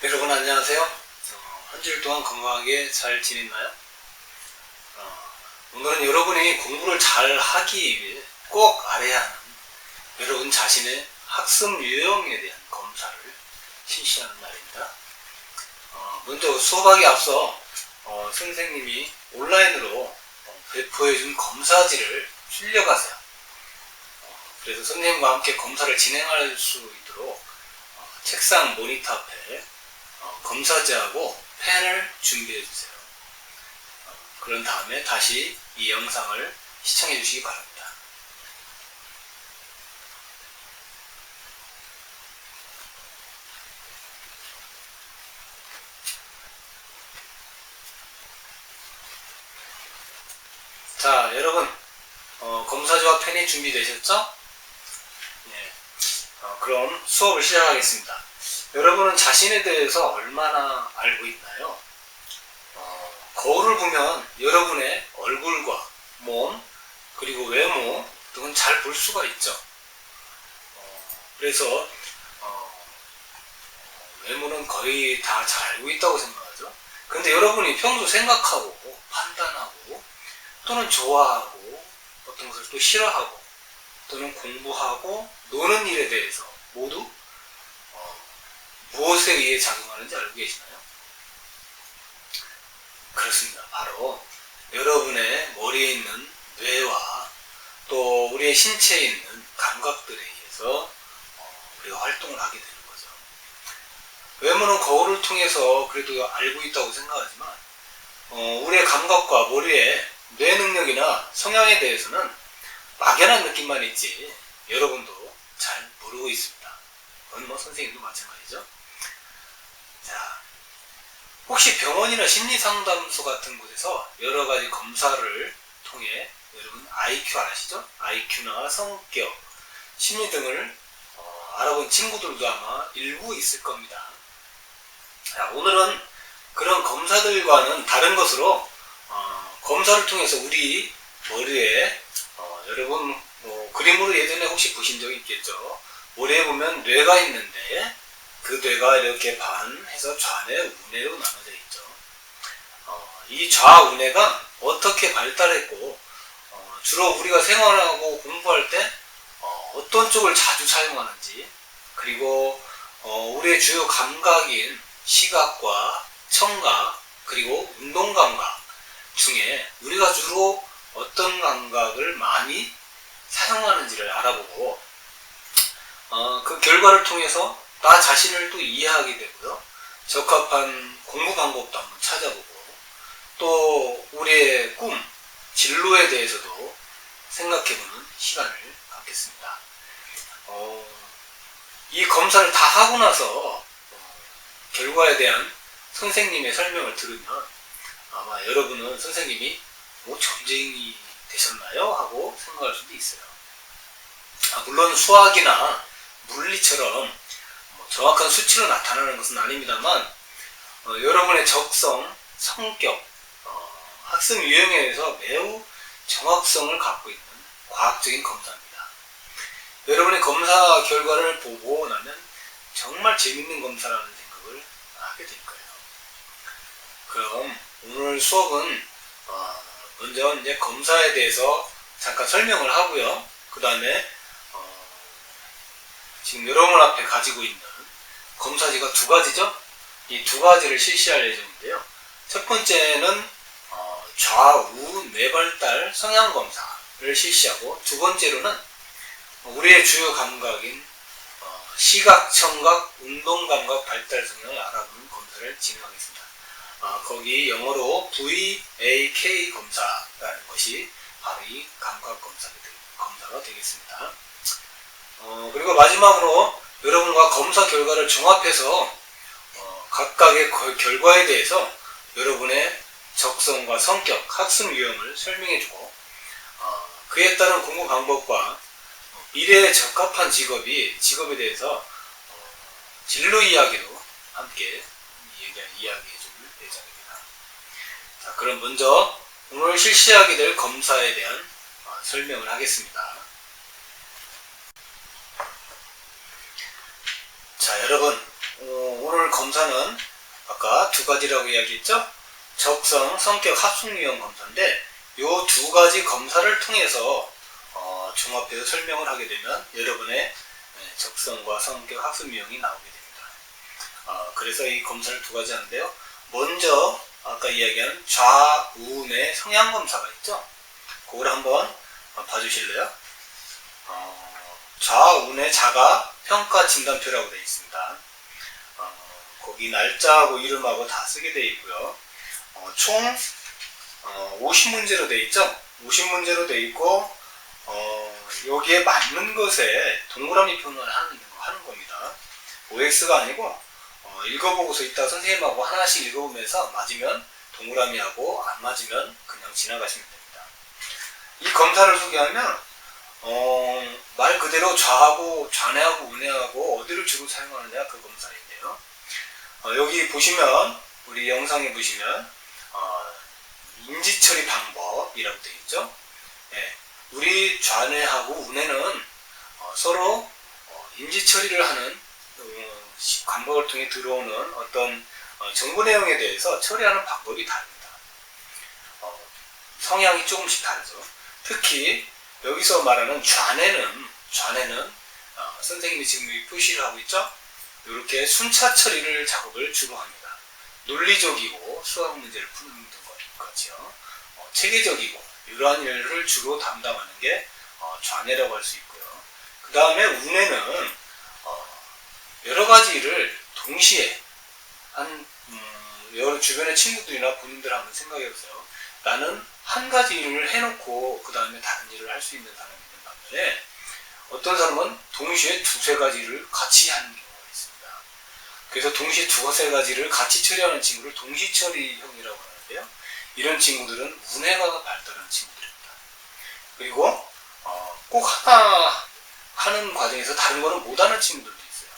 여러분 안녕하세요. 한 주일 동안 건강하게 잘 지냈나요? 오늘은 여러분이 공부를 잘 하기 위해 꼭 알아야 하는 여러분 자신의 학습 유형에 대한 검사를 실시하는 날입니다. 먼저 수업하기 앞서 선생님이 온라인으로 배포해준 검사지를 출력하세요. 그래서 선생님과 함께 검사를 진행할 수 있도록 책상 모니터 앞에 검사지하고 펜을 준비해 주세요. 그런 다음에 다시 이 영상을 시청해 주시기 바랍니다. 자, 여러분 검사지와 펜이 준비되셨죠? 네. 그럼 수업을 시작하겠습니다. 여러분은 자신에 대해서 얼마나 알고 있나요? 거울을 보면 여러분의 얼굴과 몸, 그리고 외모 등은 잘 볼 수가 있죠. 그래서 외모는 거의 다 잘 알고 있다고 생각하죠. 그런데 여러분이 평소 생각하고 판단하고 또는 좋아하고 어떤 것을 또 싫어하고 또는 공부하고 노는 일에 대해서 모두 무엇에 의해 작용하는지 알고 계시나요? 그렇습니다. 바로 여러분의 머리에 있는 뇌와 또 우리의 신체에 있는 감각들에 의해서 우리가 활동을 하게 되는 거죠. 외모는 거울을 통해서 그래도 알고 있다고 생각하지만 우리의 감각과 머리의 뇌 능력이나 성향에 대해서는 막연한 느낌만 있지 여러분도 잘 모르고 있습니다. 그건 선생님도 마찬가지죠. 자, 혹시 병원이나 심리상담소 같은 곳에서 여러 가지 검사를 통해 여러분 IQ 아시죠? IQ나 성격, 심리 등을 알아본 친구들도 아마 일부 있을 겁니다. 자, 오늘은 그런 검사들과는 다른 것으로 검사를 통해서 우리 머리에 여러분 그림으로 예전에 혹시 보신 적이 있겠죠? 머리에 보면 뇌가 있는데 그 뇌가 이렇게 반해서 좌뇌, 우뇌로 나눠져 있죠. 이 좌우뇌가 어떻게 발달했고 주로 우리가 생활하고 공부할 때 어떤 쪽을 자주 사용하는지, 그리고 우리의 주요 감각인 시각과 청각 그리고 운동감각 중에 우리가 주로 어떤 감각을 많이 사용하는지를 알아보고 그 결과를 통해서 나 자신을 또 이해하게 되고요. 적합한 공부 방법도 한번 찾아보고 또 우리의 꿈, 진로에 대해서도 생각해보는 시간을 갖겠습니다. 이 검사를 다 하고 나서 결과에 대한 선생님의 설명을 들으면 아마 여러분은 선생님이 점쟁이 되셨나요? 하고 생각할 수도 있어요. 물론 수학이나 물리처럼 정확한 수치로 나타나는 것은 아닙니다만 여러분의 적성, 성격, 학습 유형에 대해서 매우 정확성을 갖고 있는 과학적인 검사입니다. 여러분의 검사 결과를 보고 나면 정말 재밌는 검사라는 생각을 하게 될 거예요. 그럼 오늘 수업은 먼저 이제 검사에 대해서 잠깐 설명을 하고요. 그 다음에 지금 여러분 앞에 가지고 있는 검사지가 두 가지죠. 이 두 가지를 실시할 예정인데요. 첫 번째는 좌우 뇌발달 성향 검사를 실시하고, 두 번째로는 우리의 주요 감각인 시각, 청각, 운동감각 발달 성향을 알아보는 검사를 진행하겠습니다. 거기 영어로 VAK 검사라는 것이 바로 이 감각 검사가 되겠습니다. 그리고 마지막으로 여러분과 검사 결과를 종합해서 각각의 결과에 대해서 여러분의 적성과 성격, 학습 유형을 설명해주고 그에 따른 공부 방법과 미래에 적합한 직업에 대해서 진로 이야기도 함께 이야기해줄 예정입니다. 자, 그럼 먼저 오늘 실시하게 될 검사에 대한 설명을 하겠습니다. 자, 여러분 오늘 검사 검사는 아까 두 가지라고 이야기했죠? 적성, 성격, 합숙 유형 검사인데 요 두 가지 검사를 통해서 종합해서 설명을 하게 되면 여러분의 적성과 성격, 학습 유형이 나오게 됩니다. 그래서 이 검사를 두 가지 하는데요. 먼저 아까 이야기한 좌우의 성향 검사가 있죠? 그걸 한번 봐주실래요? 좌우의 자가 평가 진단표라고 되어 있습니다. 거기 날짜하고 이름하고 다 쓰게 되어 있고요. 총 50문제로 되어 있죠? 50문제로 되어 있고 여기에 맞는 것에 동그라미 표현을 하는 겁니다. OX가 아니고 읽어보고서 이따 선생님하고 하나씩 읽어보면서 맞으면 동그라미하고 안 맞으면 그냥 지나가시면 됩니다. 이 검사를 소개하면 말 그대로 좌하고 좌뇌하고 우뇌하고 어디를 주로 사용하느냐 그 검사인데요. 여기 보시면 우리 영상에 보시면 인지처리 방법이라고 되어 있죠. 네, 우리 좌뇌하고 우뇌는 서로 인지처리를 하는 감각을 통해 들어오는 어떤 정보 내용에 대해서 처리하는 방법이 다릅니다. 성향이 조금씩 다르죠. 특히 여기서 말하는 좌뇌는 선생님이 지금 표시를 하고 있죠. 이렇게 순차 처리를 작업을 주로 합니다. 논리적이고 수학 문제를 푸는 것이요. 체계적이고 이러한 일을 주로 담당하는 게 좌뇌라고 할 수 있고요. 그 다음에 우뇌는 여러 가지 일을 동시에 여러 주변의 친구들이나 본인들 한번 생각해 보세요. 나는 한 가지 일을 해놓고 그 다음에 다른 일을 할 수 있는 사람이 있는 반면에 어떤 사람은 동시에 두세 가지 일을 같이 하는 경우가 있습니다. 그래서 동시에 두세 가지를 같이 처리하는 친구를 동시처리형이라고 하는데요. 이런 친구들은 우뇌가 발달한 친구들입니다. 그리고 꼭 하나 하는 과정에서 다른 거는 못하는 친구들도 있어요.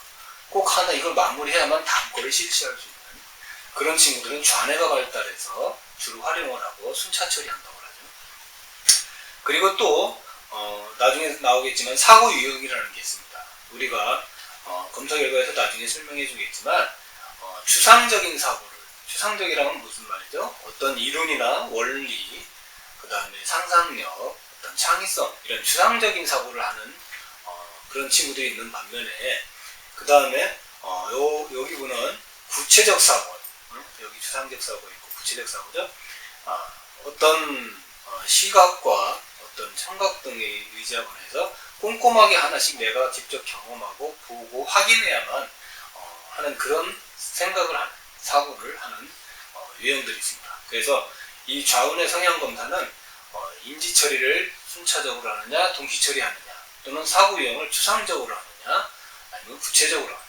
꼭 하나 이걸 마무리해야만 다음 거를 실시할 수 있는 그런 친구들은 좌뇌가 발달해서 주로 활용을 하고 순차 처리한다고 하죠. 그리고 또 나중에 나오겠지만 사고 유형이라는 게 있습니다. 우리가 검사 결과에서 나중에 설명해 주겠지만 추상적인 사고를, 추상적이라면 무슨 말이죠? 어떤 이론이나 원리, 그 다음에 상상력, 어떤 창의성 이런 추상적인 사고를 하는 그런 친구들이 있는 반면에 그 다음에 여기 보는 구체적 사고, 여기 추상적 사고 있고 구체적 사고죠. 어떤 시각과 어떤 청각 등에 의지하고 해서 꼼꼼하게 하나씩 내가 직접 경험하고 보고 확인해야만 하는 그런 생각을 하는 사고를 하는 유형들이 있습니다. 그래서 이 좌우뇌 성향 검사는 인지 처리를 순차적으로 하느냐, 동시 처리하느냐, 또는 사고 유형을 추상적으로 하느냐, 아니면 구체적으로 하느냐.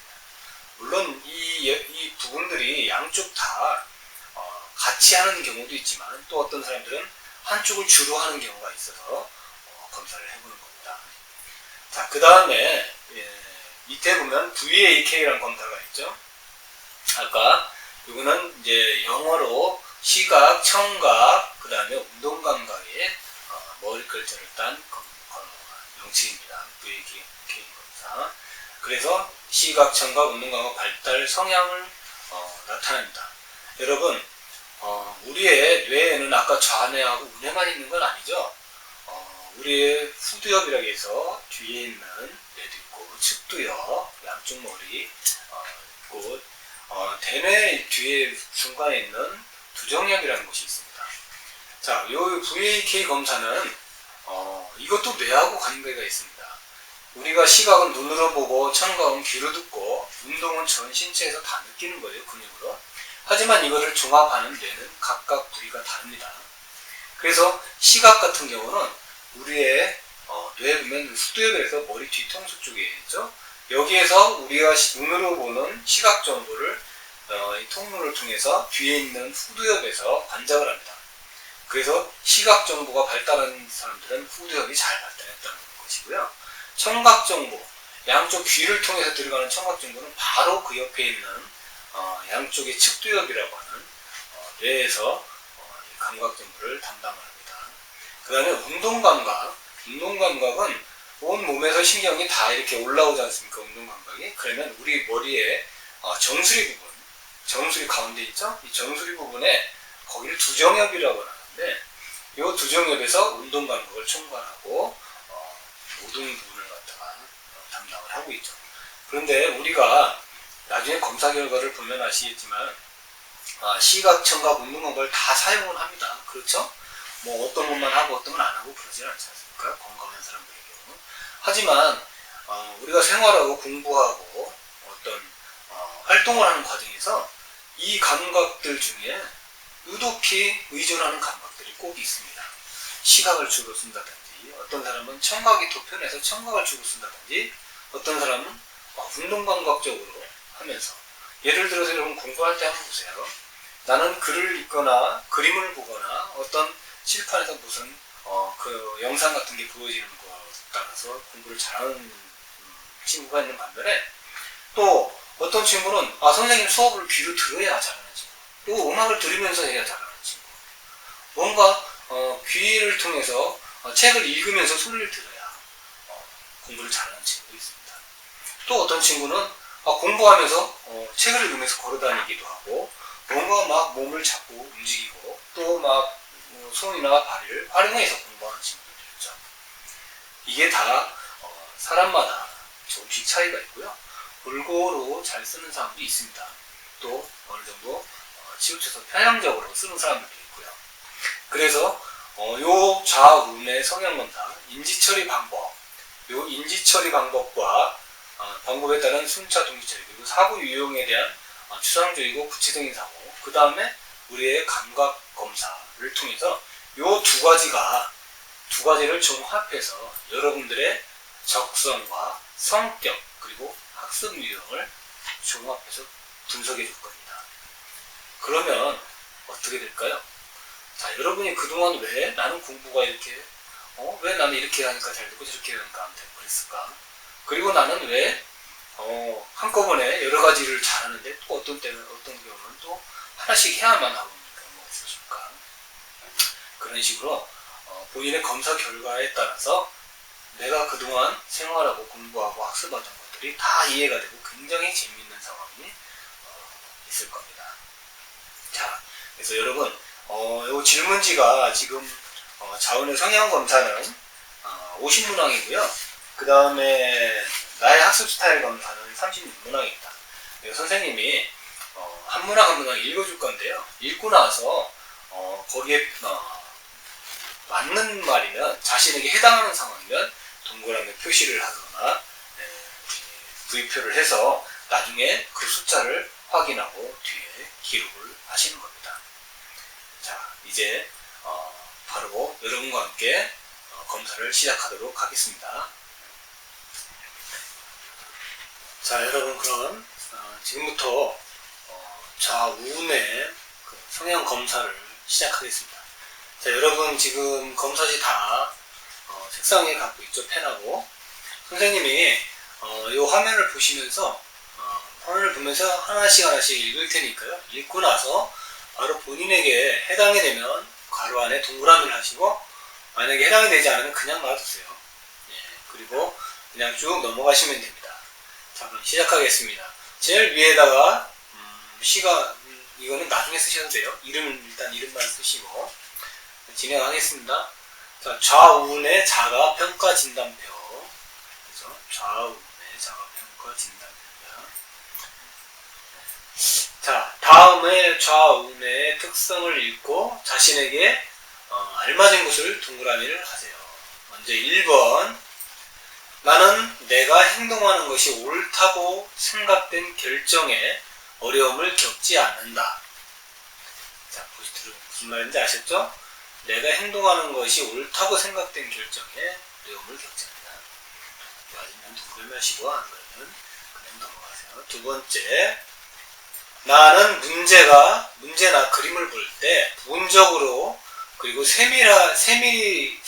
물론 이 부분들이 양쪽 다 같이 하는 경우도 있지만 또 어떤 사람들은 한쪽을 주로 하는 경우가 있어서 검사를 해보는 겁니다. 자, 그 다음에 밑에 보면 VAK라는 검사가 있죠. 아까 이거는 이제 영어로 시각, 청각, 그 다음에 운동 감각의 머리 글자를 딴 명칭입니다. VAK 검사. 그래서 시각, 청각, 운동 감각 발달 성향을 나타냅니다. 여러분, 우리의 뇌에는 아까 좌뇌하고 우뇌만 있는 건 아니죠. 우리의 후두엽이라고 해서 뒤에 있는 뇌도 있고 측두엽, 양쪽 머리 있고 대뇌 뒤에 중간에 있는 두정脈이라는 곳이 있습니다. 자, 요 VAK 검사는 이것도 뇌하고 관계가 있습니다. 우리가 시각은 눈으로 보고 청각은 귀로 듣고 운동은 전 신체에서 다 느끼는 거예요, 근육으로. 하지만 이거를 종합하는 뇌는 각각 부위가 다릅니다. 그래서 시각 같은 경우는 우리의 뇌에 보면 후두엽에서 머리 뒤통수 쪽에 있죠. 여기에서 우리가 눈으로 보는 시각 정보를 이 통로를 통해서 뒤에 있는 후두엽에서 관장을 합니다. 그래서 시각 정보가 발달한 사람들은 후두엽이 잘 발달했다는 것이고요. 청각 정보, 양쪽 귀를 통해서 들어가는 청각 정보는 바로 그 옆에 있는 양쪽의 측두엽이라고 하는 뇌에서 감각 정보를 담당합니다. 그 다음에 운동 감각은 온 몸에서 신경이 다 이렇게 올라오지 않습니까? 운동 감각이. 그러면 우리 머리에 정수리 부분, 정수리 가운데 있죠? 이 정수리 부분에 거기를 두정엽이라고 하는데 이 두정엽에서 운동 감각을 총괄하고 모든 부분을 갖다가 담당을 하고 있죠. 그런데 우리가 나중에 검사 결과를 보면 아시겠지만 시각, 청각, 운동 감각을 다 사용을 합니다. 그렇죠? 뭐 어떤 것만 하고 어떤 건 안 하고 그러지 않지 않습니까? 건강한 사람들의 경우. 하지만 우리가 생활하고 공부하고 어떤 활동을 하는 과정에서 이 감각들 중에 유독히 의존하는 감각들이 꼭 있습니다. 시각을 주로 쓴다든지, 어떤 사람은 청각이 더 편해서 청각을 주로 쓴다든지, 어떤 사람은 운동 감각적으로 하면서, 예를 들어서 여러분 공부할 때 한번 보세요. 나는 글을 읽거나 그림을 보거나 어떤 칠판에서 무슨 그 영상 같은 게 보여지는 것에 따라서 공부를 잘하는 친구가 있는 반면에, 또 어떤 친구는 선생님 수업을 귀로 들어야 잘하는 친구, 또 음악을 들으면서 해야 잘하는 친구, 뭔가 귀를 통해서 책을 읽으면서 소리를 들어야 공부를 잘하는 친구도 있습니다. 또 어떤 친구는 공부하면서 책을 읽으면서 걸어다니기도 하고, 뭔가 막 몸을 잡고 움직이고, 또 막 손이나 발을 활용해서 공부하는 친구들도 있죠. 이게 다 사람마다 조금씩 차이가 있고요. 골고루 잘 쓰는 사람도 있습니다. 또 어느 정도 치우쳐서 편향적으로 쓰는 사람들도 있고요. 그래서 요 좌우의 성향검사, 인지처리 방법, 요 인지처리 방법과 방법에 따른 순차 동기처리, 그리고 사고 유형에 대한 추상적이고 구체적인 사고, 그 다음에 우리의 감각 검사를 통해서 요 두 가지를 종합해서 여러분들의 적성과 성격 그리고 학습 유형을 종합해서 분석해 줄 겁니다. 그러면 어떻게 될까요? 자, 여러분이 그동안 왜 나는 공부가 이렇게 왜 나는 이렇게 하니까 잘 되고 저렇게 하니까 안 되고 그랬을까? 그리고 나는 왜 한꺼번에 여러 가지를 잘하는데 또 어떤 때는 어떤 경우는 또 하나씩 해야만 하고 있는 경우가 있으실까? 그런 식으로 본인의 검사 결과에 따라서 내가 그동안 생활하고 공부하고 학습하던 것들이 다 이해가 되고 굉장히 재미있는 상황이 있을 겁니다. 자, 그래서 여러분 이 질문지가 지금 자원의 성향 검사는 50문항이고요. 그 다음에 나의 학습 스타일 검사는 36문항입니다. 선생님이 한 문항 한 문항 읽어줄 건데요. 읽고 나서 거기에 맞는 말이면, 자신에게 해당하는 상황이면 동그라미 표시를 하거나 V표를 해서 나중에 그 숫자를 확인하고 뒤에 기록을 하시는 겁니다. 자, 이제 바로 여러분과 함께 검사를 시작하도록 하겠습니다. 자, 여러분, 그럼 지금부터 좌우의 성향 검사를 시작하겠습니다. 자, 여러분 지금 검사지 다 책상에 갖고 있죠, 펜하고. 선생님이 이 화면을 보시면서 화면을 보면서 하나씩 읽을 테니까요. 읽고 나서 바로 본인에게 해당이 되면 가로 안에 동그라미를 하시고, 만약에 해당이 되지 않으면 그냥 놔두세요. 그리고 그냥 쭉 넘어가시면 됩니다. 자, 그럼 시작하겠습니다. 제일 위에다가 이거는 나중에 쓰셔도 돼요. 일단 이름만 쓰시고 진행하겠습니다. 자, 좌우의 자가 평가 진단표. 그래서 좌우의 자가 평가 진단표입니다. 자, 다음에 좌우의 특성을 읽고 자신에게 알맞은 것을 동그라미를 하세요. 먼저 1번. 나는 내가 행동하는 것이 옳다고 생각된 결정에 어려움을 겪지 않는다. 자, 무슨 말인지 아셨죠? 내가 행동하는 것이 옳다고 생각된 결정에 어려움을 겪지 않는다. 맞으면 동그라미 하시고, 안 그러면 그냥 넘어가세요. 두 번째, 나는 문제나 그림을 볼 때 부분적으로 그리고 세밀히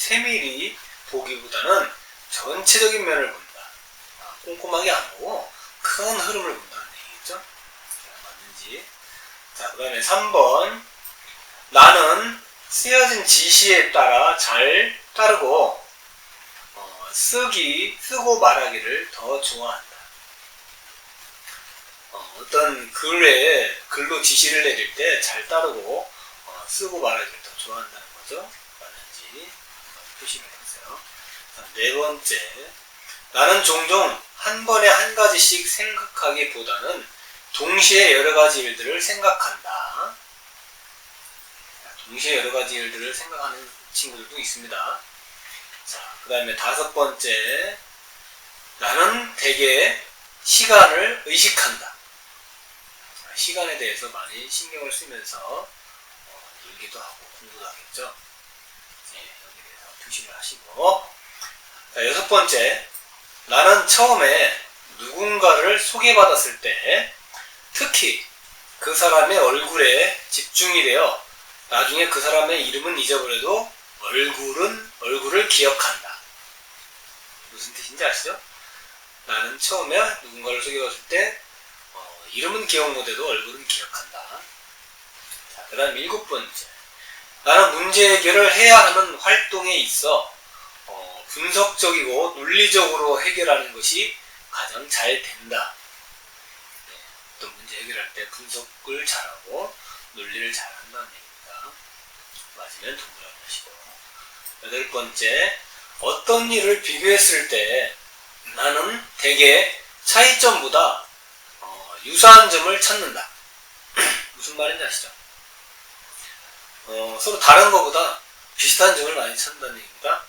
보기보다는 전체적인 면을 본다. 꼼꼼하게 안 보고 큰 흐름을 본다는 얘기겠죠? 맞는지. 자, 그 다음에 3번. 나는 쓰여진 지시에 따라 잘 따르고 쓰고 말하기를 더 좋아한다. 어떤 글로 지시를 내릴 때 잘 따르고 쓰고 말하기를 더 좋아한다는 거죠. 맞는지 표시를 해주세요. 네 번째, 나는 종종 한 번에 한 가지씩 생각하기보다는 동시에 여러 가지 일들을 생각한다. 동시에 여러 가지 일들을 생각하는 친구들도 있습니다. 자, 그 다음에 다섯 번째, 나는 대개 시간을 의식한다. 시간에 대해서 많이 신경을 쓰면서 놀기도 하고 공부도 하겠죠. 네, 여기에 대해서 표시를 하시고. 자, 여섯 번째, 나는 처음에 누군가를 소개받았을 때 특히 그 사람의 얼굴에 집중이 되어 나중에 그 사람의 이름은 잊어버려도 얼굴을 기억한다. 무슨 뜻인지 아시죠? 나는 처음에 누군가를 소개받았을 때 이름은 기억 못해도 얼굴은 기억한다. 자, 그 다음 일곱 번째, 나는 문제 해결을 해야 하는 활동에 있어 분석적이고 논리적으로 해결하는 것이 가장 잘 된다. 네, 어떤 문제 해결할 때 분석을 잘하고 논리를 잘한다는 얘기입니다. 맞으면 동그라미 하시고. 여덟 번째, 어떤 일을 비교했을 때 나는 대개 차이점보다 유사한 점을 찾는다. 무슨 말인지 아시죠? 서로 다른 것보다 비슷한 점을 많이 찾는다는 얘기입니다.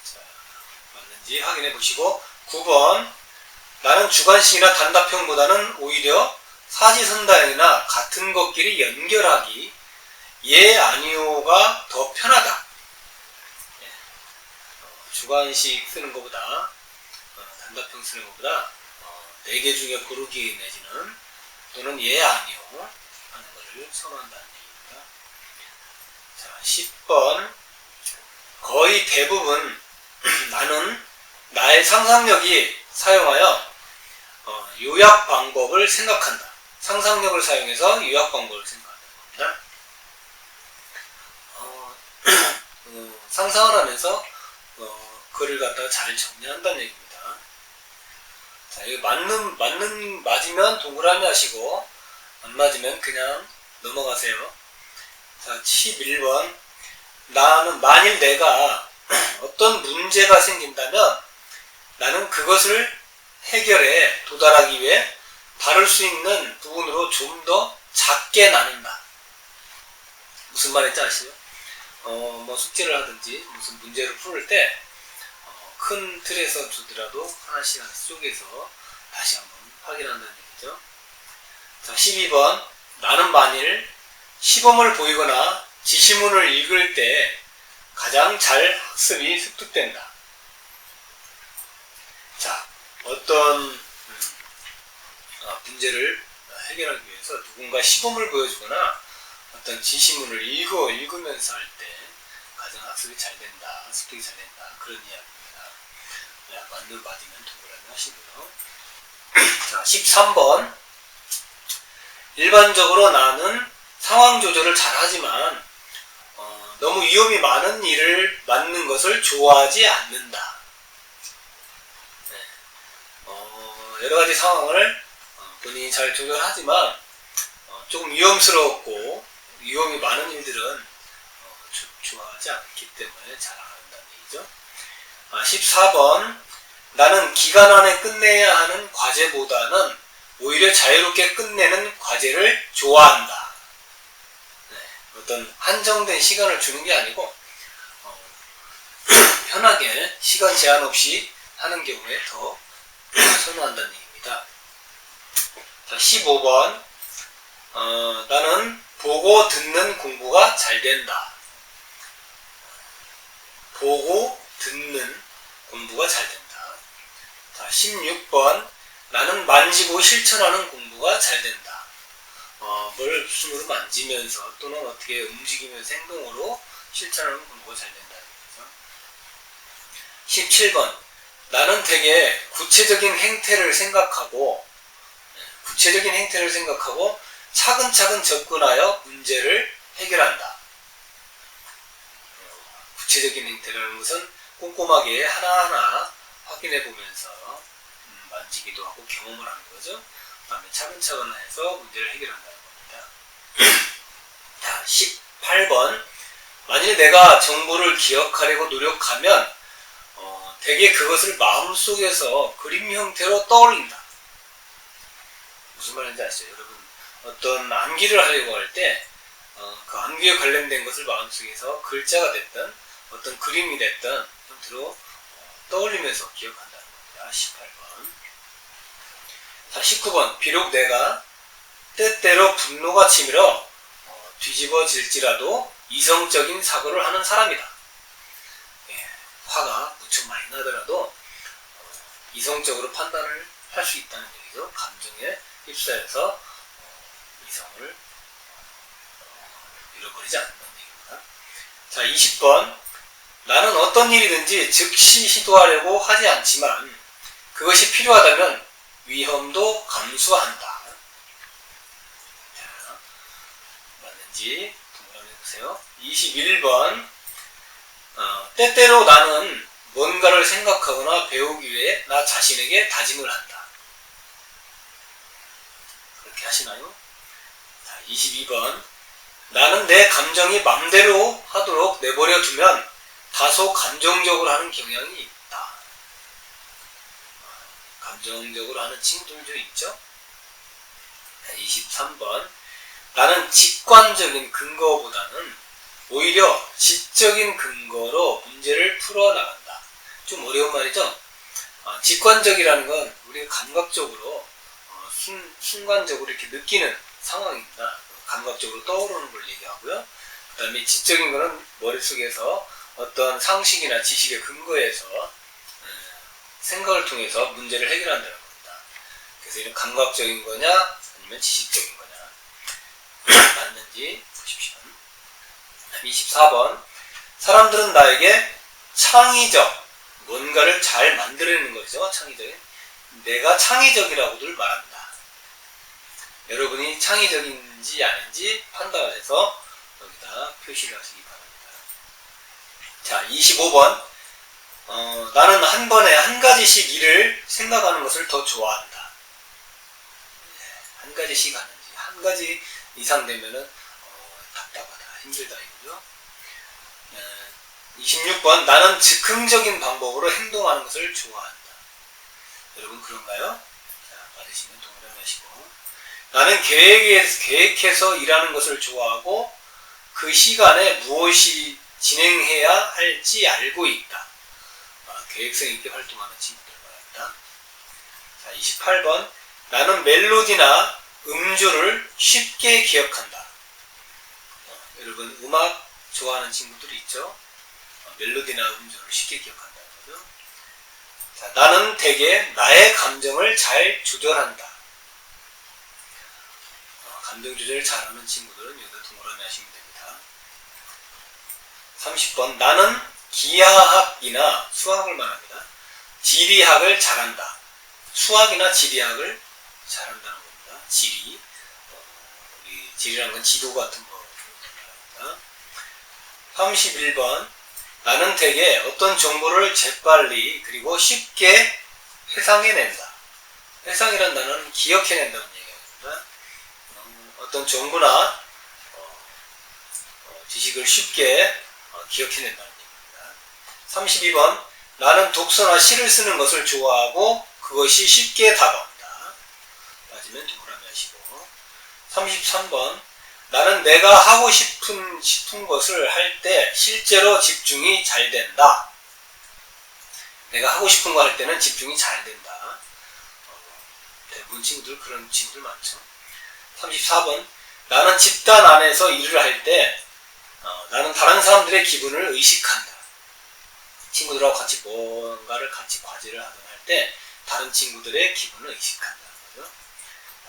자, 맞는지 확인해 보시고. 9번, 나는 주관식이나 단답형보다는 오히려 사지선다형이나 같은 것끼리 연결하기, 예 아니오가 더 편하다. 네. 주관식 쓰는 것보다 단답형 쓰는 것보다 4개 중에 고르기 내지는 또는 예 아니오 하는 것을 선호한다는 얘기입니다. 자, 10번, 거의 대부분 나는 나의 상상력이 사용하여 요약 방법을 생각한다. 상상력을 사용해서 요약 방법을 생각한다는 겁니다. 상상을 하면서 글을 갖다가 잘 정리한다는 얘기입니다. 자, 이거 맞으면 동그라미 하시고, 안 맞으면 그냥 넘어가세요. 자, 11번. 나는 만일 내가 어떤 문제가 생긴다면 나는 그것을 해결에 도달하기 위해 다룰 수 있는 부분으로 좀 더 작게 나눈다. 무슨 말인지 아시죠? 뭐 숙제를 하든지 무슨 문제를 풀을 때 큰 틀에서 주더라도 하나씩 쪼개서 다시 한번 확인한다는 얘기죠. 자, 12번. 나는 만일 시범을 보이거나 지시문을 읽을 때 가장 잘 학습이 습득된다. 자, 어떤 문제를 해결하기 위해서 누군가 시범을 보여주거나 어떤 지시문을 읽으면서 할 때 가장 학습이 잘 된다, 습득이 잘 된다, 그런 이야기입니다. 네, 맞으면 동그라미 하시고요. 자, 13번. 일반적으로 나는 상황 조절을 잘하지만 너무 위험이 많은 일을 맡는 것을 좋아하지 않는다. 네. 여러 가지 상황을 본인이 잘 조절하지만 조금 위험스럽고 위험이 많은 일들은 좋아하지 않기 때문에 잘 안 한다는 얘기죠. 14번. 나는 기간 안에 끝내야 하는 과제보다는 오히려 자유롭게 끝내는 과제를 좋아한다. 네, 어떤 한정된 시간을 주는 게 아니고 편하게 시간 제한 없이 하는 경우에 더 선호한다는 얘기입니다. 자, 15번. 나는 보고 듣는 공부가 잘 된다. 보고 듣는 공부가 잘 된다. 자, 16번. 나는 만지고 실천하는 공부가 잘 된다. 뭘 손으로 만지면서 또는 어떻게 움직이면서 행동으로 실천하는 공부가 잘 된다는 거죠. 17번. 나는 되게 구체적인 행태를 생각하고 차근차근 접근하여 문제를 해결한다. 구체적인 행태라는 것은 꼼꼼하게 하나하나 확인해 보면서 만지기도 하고 경험을 하는 거죠. 다음에 차근차근 해서 문제를 해결한다는 겁니다. 자, 18번. 만일 내가 정보를 기억하려고 노력하면 대개 그것을 마음속에서 그림 형태로 떠올린다. 무슨 말인지 아시죠? 여러분, 어떤 암기를 하려고 할 때 그 암기에 관련된 것을 마음속에서 글자가 됐든 어떤 그림이 됐든 형태로 떠올리면서 기억한다는 겁니다. 18번. 자, 19번. 비록 내가 때때로 분노가 치밀어 뒤집어질지라도 이성적인 사고를 하는 사람이다. 예, 화가 무척 많이 나더라도 이성적으로 판단을 할 수 있다는 얘기죠. 감정에 휩싸여서 이성을 잃어버리지 않는다는 얘기입니다. 자, 20번. 나는 어떤 일이든지 즉시 시도하려고 하지 않지만 그것이 필요하다면 위험도 감수한다. 자, 맞는지 동그라미 해보세요. 21번. 때때로 나는 뭔가를 생각하거나 배우기 위해 나 자신에게 다짐을 한다. 그렇게 하시나요? 자, 22번. 나는 내 감정이 맘대로 하도록 내버려 두면 다소 감정적으로 하는 경향이 있다. 감정적으로 하는 친구들도 있죠? 23번. 나는 직관적인 근거보다는 오히려 지적인 근거로 문제를 풀어나간다. 좀 어려운 말이죠? 직관적이라는 건 우리가 감각적으로 순간적으로 이렇게 느끼는 상황입니다. 감각적으로 떠오르는 걸 얘기하고요. 그 다음에 지적인 거는 머릿속에서 어떤 상식이나 지식에 근거해서 생각을 통해서 문제를 해결한다는 겁니다. 그래서 이런 감각적인 거냐 아니면 지식적인 거냐 맞는지 보십시오. 24번. 사람들은 나에게 창의적, 뭔가를 잘 만들어내는 거죠. 창의적인. 내가 창의적이라고들 말합니다. 여러분이 창의적인지 아닌지 판단을 해서 여기다 표시를 하시기 바랍니다. 자, 25번. 나는 한 번에 한 가지씩 일을 생각하는 것을 더 좋아한다. 한 가지씩 하는지, 한 가지 이상 되면은 답답하다, 힘들다 이거죠. 26번. 나는 즉흥적인 방법으로 행동하는 것을 좋아한다. 여러분 그런가요? 자, 받으시면 동그라미 하시고. 나는 계획해서 일하는 것을 좋아하고 그 시간에 무엇이 진행해야 할지 알고 있다. 계획성 있게 활동하는 친구들 말합니다. 자, 28번. 나는 멜로디나 음주를 쉽게 기억한다. 여러분 음악 좋아하는 친구들이 있죠? 멜로디나 음주를 쉽게 기억한다는 거죠. 자, 나는 대개 나의 감정을 잘 조절한다. 감정 조절을 잘하는 친구들은 여기다 동그라미 하시면 됩니다. 30번. 나는 기하학이나 수학을 말합니다. 지리학을 잘한다. 수학이나 지리학을 잘한다는 겁니다. 지리. 우리 지리라는 건 지도 같은 거 말합니다. 31번. 나는 대개 어떤 정보를 재빨리 그리고 쉽게 회상해낸다. 회상이란 단어는 기억해낸다는 얘기입니다. 어떤 정보나 지식을 쉽게 기억해낸다는 얘기입니다. 32번. 나는 독서나 시를 쓰는 것을 좋아하고 그것이 쉽게 다가온다. 빠지면 동그라미 하시고. 33번. 나는 내가 하고 싶은 것을 할 때 실제로 집중이 잘 된다. 내가 하고 싶은 거 할 때는 집중이 잘 된다. 대부분 친구들 그런 친구들 많죠. 34번. 나는 집단 안에서 일을 할 때 나는 다른 사람들의 기분을 의식한다. 친구들하고 같이 뭔가를 같이 과제를 하든 할 때 다른 친구들의 기분을 의식한다는 거죠.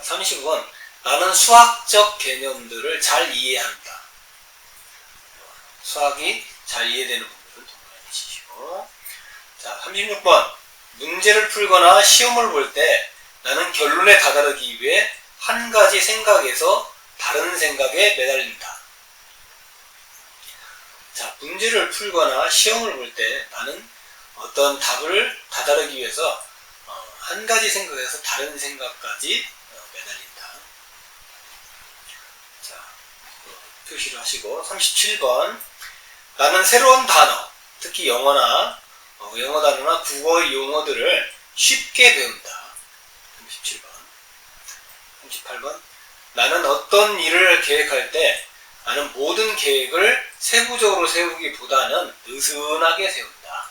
35번. 나는 수학적 개념들을 잘 이해한다. 수학이 잘 이해되는 분들은 동그라미 치시고. 자, 36번. 문제를 풀거나 시험을 볼 때 나는 결론에 다다르기 위해 한 가지 생각에서 다른 생각에 매달린다. 자, 문제를 풀거나 시험을 볼 때 나는 어떤 답을 다다르기 위해서 한 가지 생각에서 다른 생각까지 표시를 하시고 37번 나는 새로운 단어, 특히 영어나 영어 단어나 국어 용어들을 쉽게 배운다. 37번 38번 나는 어떤 일을 계획할 때 나는 모든 계획을 세부적으로 세우기보다는 느슨하게 세운다.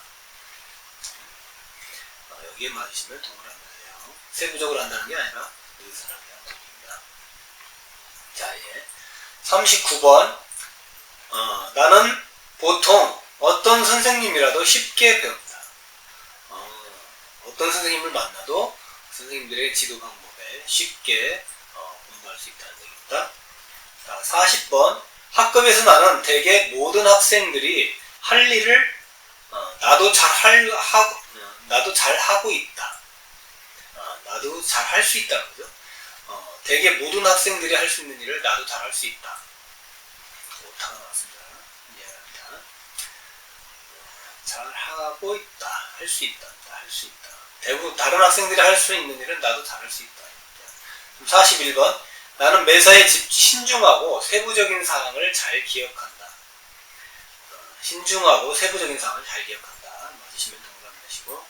여기에 맞으시면 동그라미 해요. 세부적으로 한다는 게 아니라 느슨하게 한다는 겁니다. 자, 이제 39번 나는 보통 어떤 선생님이라도 쉽게 배운다. 어떤 선생님을 만나도 선생님들의 지도 방법에 쉽게 공부할 수 있다는 얘기입니다. 자, 40번 학급에서 나는 대개 모든 학생들이 할 일을 나도 잘 하고 있다. 나도 잘 할 수 있다는 거죠. 대개 모든 학생들이 할 수 있는 일을 나도 잘 할 수 있다. 오타가 나왔습니다. 미안합니다. 잘 하고 있다. 할 수 있다. 할 수 있다. 대부분 다른 학생들이 할 수 있는 일은 나도 잘 할 수 있다. 41번 나는 매사에 신중하고 세부적인 사항을 잘 기억한다. 신중하고 세부적인 사항을 잘 기억한다. 맞으시면 동그라미 하시고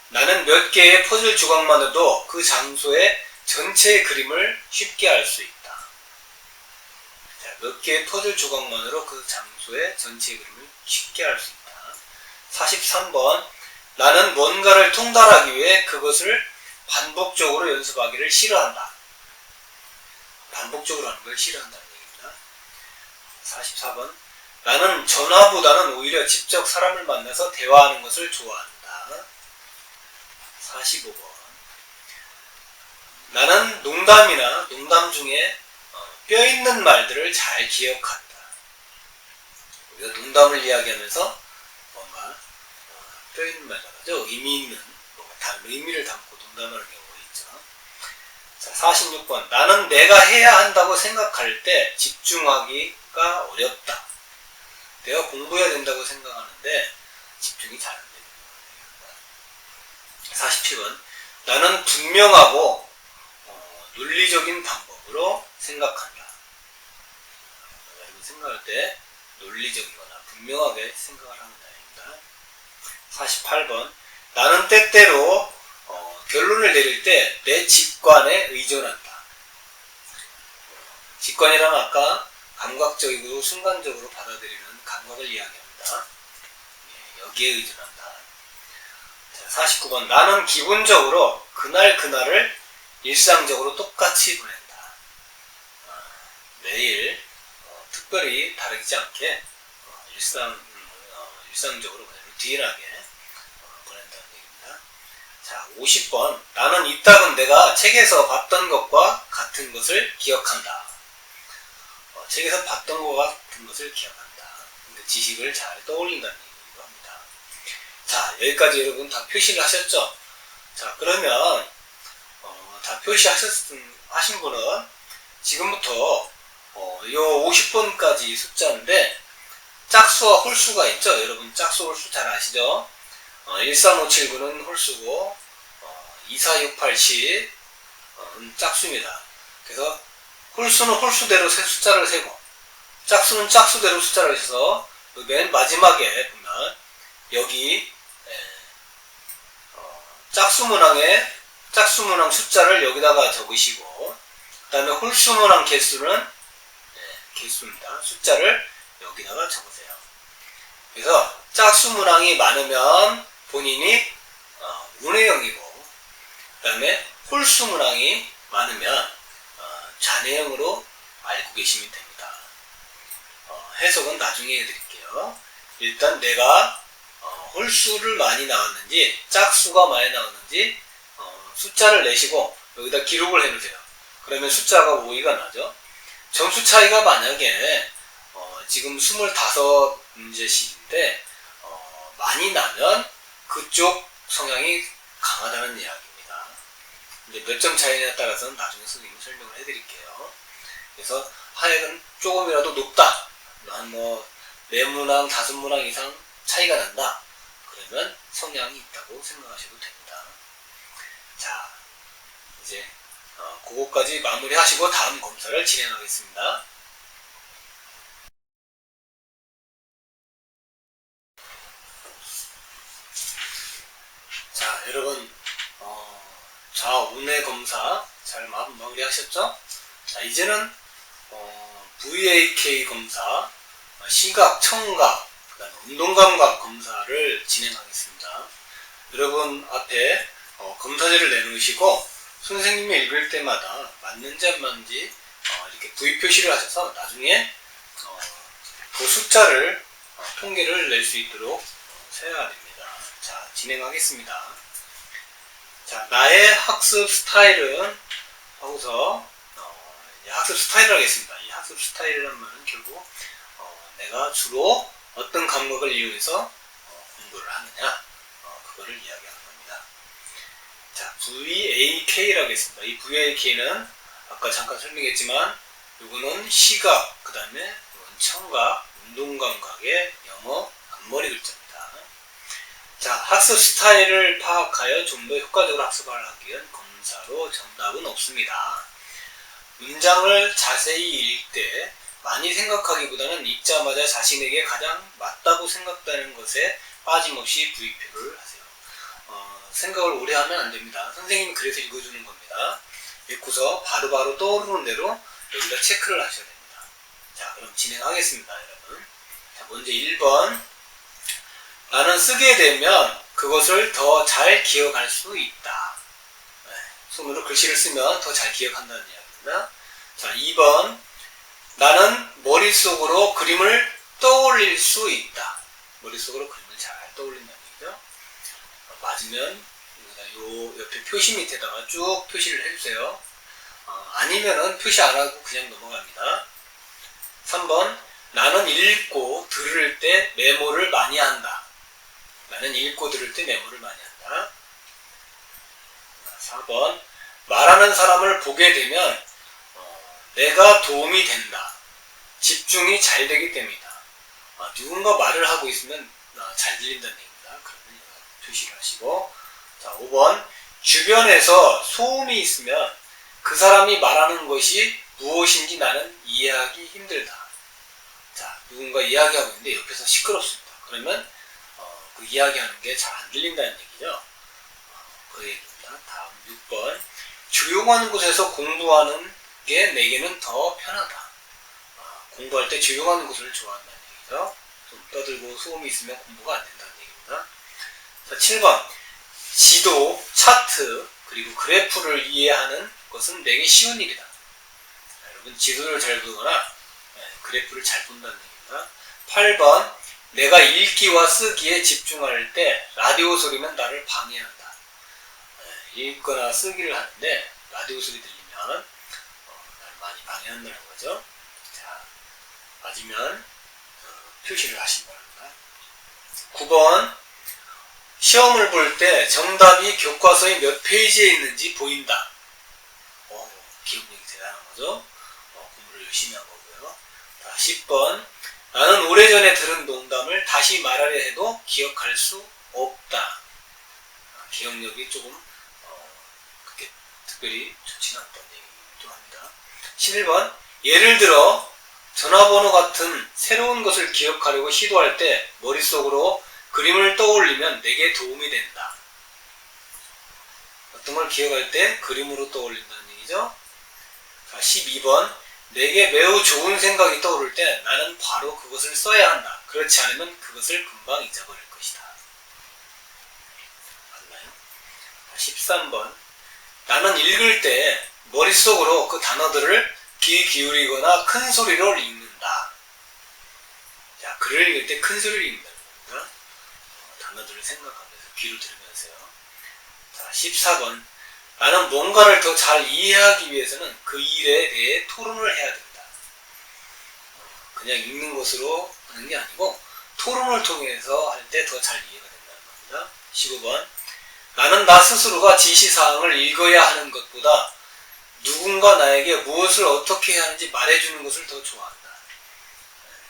나는 몇 개의 퍼즐 조각만으로도 그 장소의 전체의 그림을 쉽게 알 수 있다. 자, 몇 개의 퍼즐 조각만으로 그 장소의 전체의 그림을 쉽게 알 수 있다. 43번 나는 뭔가를 통달하기 위해 그것을 반복적으로 연습하기를 싫어한다. 반복적으로 하는 걸 싫어한다는 얘기입니다. 44번 나는 전화보다는 오히려 직접 사람을 만나서 대화하는 것을 좋아한다. 45번 나는 농담이나 농담 중에 뼈있는 말들을 잘 기억한다. 우리가 농담을 이야기하면서 뭔가 뼈있는 말을 하죠. 의미 있는 뭔가 다른 의미를 담고 농담하는 경우가 있죠. 자, 46번 나는 내가 해야 한다고 생각할 때 집중하기가 어렵다. 내가 공부해야 된다고 생각하는데 집중이 잘 안 됩니다. 47번 나는 분명하고 논리적인 방법으로 생각한다. 여러분 생각할 때 논리적이거나 분명하게 생각을 하는 날입니다. 48번 나는 때때로 결론을 내릴 때 내 직관에 의존한다. 직관이란 아까 감각적이고 순간적으로 받아들이는 감각을 이야기합니다. 여기에 의존한다. 자, 49번 나는 기본적으로 그날을 일상적으로 똑같이 보낸다. 매일 특별히 다르지 않게 일상적으로 그냥 루틴하게 보낸다는 얘기입니다. 자, 50번 나는 이따금 내가 책에서 봤던 것과 같은 것을 기억한다. 책에서 봤던 것과 같은 것을 기억한다. 그러니까 지식을 잘 떠올린다는 얘기기도 합니다. 자, 여기까지 여러분 다 표시를 하셨죠? 자, 그러면 다 표시하신 분은 지금부터 요 50번까지 숫자인데 짝수와 홀수가 있죠. 여러분 짝수 홀수 잘 아시죠? 13579는 홀수고 24680 짝수입니다. 그래서 홀수는 홀수대로 숫자를 세고 짝수는 짝수대로 숫자를 세서 맨 마지막에 보면 여기 짝수 문항 숫자를 여기다가 적으시고 그 다음에 홀수 문항 개수는 개수입니다. 숫자를 여기다가 적으세요. 그래서 짝수 문항이 많으면 본인이 운의 0이고 그 다음에 홀수 문항이 많으면 잔의 0으로 알고 계시면 됩니다. 해석은 나중에 해드릴게요. 일단 내가 홀수를 많이 나왔는지 짝수가 많이 나왔는지 숫자를 내시고 여기다 기록을 해놓으세요. 그러면 숫자가 5위가 나죠. 점수 차이가 만약에 지금 25문제씩인데 많이 나면 그쪽 성향이 강하다는 이야기입니다. 근데 몇 점 차이냐에 따라서는 나중에 선생님이 설명을 해드릴게요. 그래서 하여간 조금이라도 높다. 한 4문항, 5문항 이상 차이가 난다. 그러면 성향이 있다고 생각하셔도 됩니다. 자, 이제 그거까지 마무리하시고 다음 검사를 진행하겠습니다. 여러분 좌우뇌 검사 잘 마무리하셨죠? 자, 이제는 VAK 검사, 시각, 청각, 그다음에 운동감각 검사를 진행하겠습니다. 여러분 앞에 검사지를 내놓으시고 선생님이 읽을 때마다 맞는지 안 맞는지 이렇게 V 표시를 하셔서 나중에 그 숫자를 통계를 낼 수 있도록 세야 됩니다. 자, 진행하겠습니다. 자, 나의 학습 스타일은 하고서 학습 스타일을 하겠습니다. 이 학습 스타일이라는 말은 결국 내가 주로 어떤 감각을 이용해서 공부를 하느냐 그거를 이야기하는 겁니다. 자, VAK라고 했습니다. 이 VAK는 아까 잠깐 설명했지만 이거는 시각, 그 다음에 청각, 운동감각의 영어 앞머리 글자입니다. 자, 학습 스타일을 파악하여 좀 더 효과적으로 학습을 하기 위한 검사로 정답은 없습니다. 문장을 자세히 읽을 때 많이 생각하기보다는 읽자마자 자신에게 가장 맞다고 생각되는 것에 빠짐없이 V표를 하세요. 생각을 오래 하면 안 됩니다. 선생님이 그래서 읽어주는 겁니다. 읽고서 바로바로 떠오르는 대로 여기다 체크를 하셔야 됩니다. 자, 그럼 진행하겠습니다, 여러분. 자, 먼저 1번. 나는 쓰게 되면 그것을 더 잘 기억할 수 있다. 손으로 글씨를 쓰면 더 잘 기억한다는 이야기입니다. 자, 2번. 나는 머릿속으로 그림을 떠올릴 수 있다. 머릿속으로 그림을 잘 떠올린다는 얘기죠. 맞으면 요 옆에 표시 밑에다가 쭉 표시를 해주세요. 아니면은 표시 안 하고 그냥 넘어갑니다. 3번. 나는 읽고 들을 때 메모를 많이 한다. 나는 읽고 들을 때 메모를 많이 한다. 4번. 말하는 사람을 보게 되면 내가 도움이 된다. 집중이 잘 되기 때문이다. 누군가 말을 하고 있으면 잘 들린다는 얘기입니다. 그러면 표시를 하시고. 자, 5번. 주변에서 소음이 있으면 그 사람이 말하는 것이 무엇인지 나는 이해하기 힘들다. 자, 누군가 이야기하고 있는데 옆에서 시끄럽습니다. 그러면 그 이야기하는 게 잘 안 들린다는 얘기죠. 그 얘기입니다. 다음 6번. 조용한 곳에서 공부하는 게 내게는 더 편하다. 공부할 때 조용한 곳을 좋아한다는 얘기죠. 좀 떠들고 소음이 있으면 공부가 안 된다는 얘기입니다. 자, 7번. 지도, 차트, 그리고 그래프를 이해하는 것은 내게 쉬운 일이다. 자, 여러분 지도를 잘 보거나 그래프를 잘 본다는 얘기입니다. 8번. 내가 읽기와 쓰기에 집중할 때 라디오 소리는 나를 방해한다. 읽거나 쓰기를 하는데 라디오 소리 들리면 나를 많이 방해한다는 거죠. 자, 맞으면 표시를 하시기 바랍니다. 9번. 시험을 볼 때 정답이 교과서의 몇 페이지에 있는지 보인다. 기억력이 대단한 거죠. 공부를 열심히 한 거고요. 자, 10번. 나는 오래전에 들은 농담을 다시 말하려 해도 기억할 수 없다. 기억력이 조금 그렇게 특별히 좋지는 않다는 얘기도 합니다. 11번. 예를 들어 전화번호 같은 새로운 것을 기억하려고 시도할 때 머릿속으로 그림을 떠올리면 내게 도움이 된다. 어떤 걸 기억할 때 그림으로 떠올린다는 얘기죠. 자, 12번. 내게 매우 좋은 생각이 떠오를 때 나는 바로 그것을 써야 한다. 그렇지 않으면 그것을 금방 잊어버릴 것이다. 맞나요? 13번. 나는 읽을 때 머릿속으로 그 단어들을 귀 기울이거나 큰 소리로 읽는다. 자, 글을 읽을 때 큰 소리를 읽는다는 겁니다. 단어들을 생각하면서 귀로 들으면서요. 자, 14번. 나는 뭔가를 더 잘 이해하기 위해서는 그 일에 대해 토론을 해야 된다. 그냥 읽는 것으로 하는 게 아니고 토론을 통해서 할 때 더 잘 이해가 된다는 겁니다. 15번. 나는 나 스스로가 지시사항을 읽어야 하는 것보다 누군가 나에게 무엇을 어떻게 해야 하는지 말해주는 것을 더 좋아한다.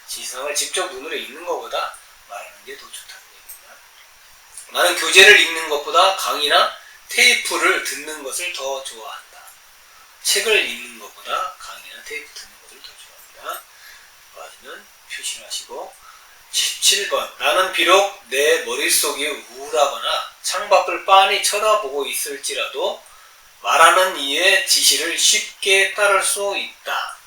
지시사항을 직접 눈으로 읽는 것보다 말하는 게 더 좋다는 얘기입니다. 나는 교재를 읽는 것보다 강의나 테이프를 듣는 것을 더 좋아한다. 책을 읽는 것보다 강의나 테이프 듣는 것을 더 좋아합니다. 맞으면 표시를 하시고. 17번. 나는 비록 내 머릿속이 우울하거나 창밖을 빤히 쳐다보고 있을지라도 말하는 이의 지시를 쉽게 따를 수 있다.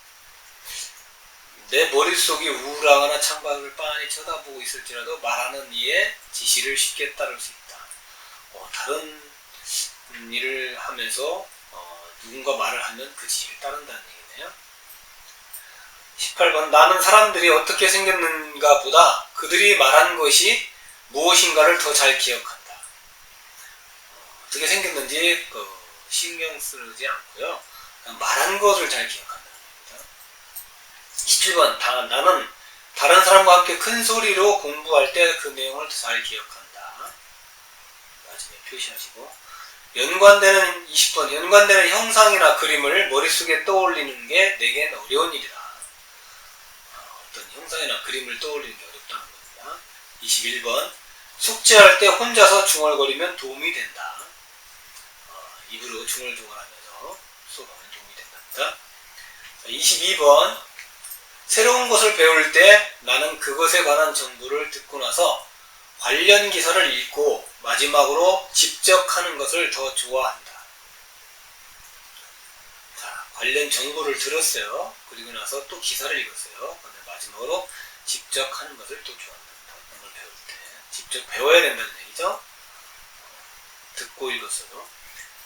내 머릿속이 우울하거나 창밖을 빤히 쳐다보고 있을지라도 말하는 이의 지시를 쉽게 따를 수 있다. 다른 일을 하면서 누군가 말을 하면 그 지시를 따른다는 얘기네요. 18번. 나는 사람들이 어떻게 생겼는가 보다 그들이 말한 것이 무엇인가를 더 잘 기억한다. 어떻게 생겼는지 신경 쓰지 않고요. 그냥 말한 것을 잘 기억한다는 겁니다. 17번. 나는 다른 사람과 함께 큰 소리로 공부할 때 그 내용을 더 잘 기억한다. 나중에 표시하시고. 연관되는 20번. 연관되는 형상이나 그림을 머릿속에 떠올리는 게 내겐 어려운 일이다. 어떤 형상이나 그림을 떠올리는 게 어렵다는 겁니다. 21번. 숙제할 때 혼자서 중얼거리면 도움이 된다. 입으로 중얼중얼하면서 수업하면 도움이 된답니다. 22번. 새로운 것을 배울 때 나는 그것에 관한 정보를 듣고 나서 관련 기사를 읽고 마지막으로 직접 하는 것을 더 좋아한다. 자, 관련 정보를 들었어요. 그리고 나서 또 기사를 읽었어요. 근데 마지막으로 직접 하는 것을 또 좋아한다. 어떤 걸 배울 때 직접 배워야 된다는 얘기죠. 듣고 읽었어요.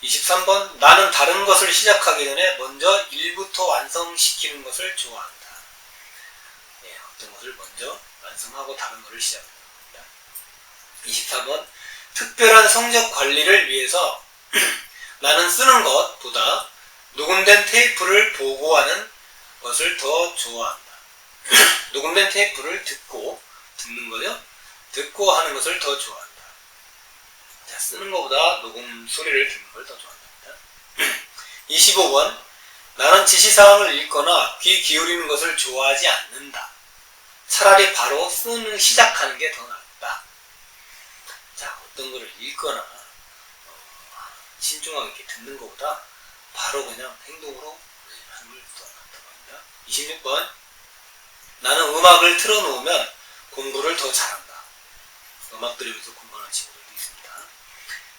23번. 나는 다른 것을 시작하기 전에 먼저 일부터 완성시키는 것을 좋아한다. 네, 어떤 것을 먼저 완성하고 다른 것을 시작합니다. 24번. 특별한 성적 관리를 위해서 나는 쓰는 것보다 녹음된 테이프를 보고하는 것을 더 좋아한다. 녹음된 테이프를 듣는 거죠. 듣고 하는 것을 더 좋아한다. 자, 쓰는 것보다 녹음 소리를 듣는 걸 더 좋아한다. 25번. 나는 지시사항을 읽거나 귀 기울이는 것을 좋아하지 않는다. 차라리 바로 시작하는 게 더 낫다. 자, 어떤 거를 읽거나 신중하게 이렇게 듣는 것보다 바로 그냥 행동으로 하는 걸 더 낫다고 합니다. 26번. 나는 음악을 틀어놓으면 공부를 더 잘한다. 음악 들으면서 공부하는 친구들도 있습니다.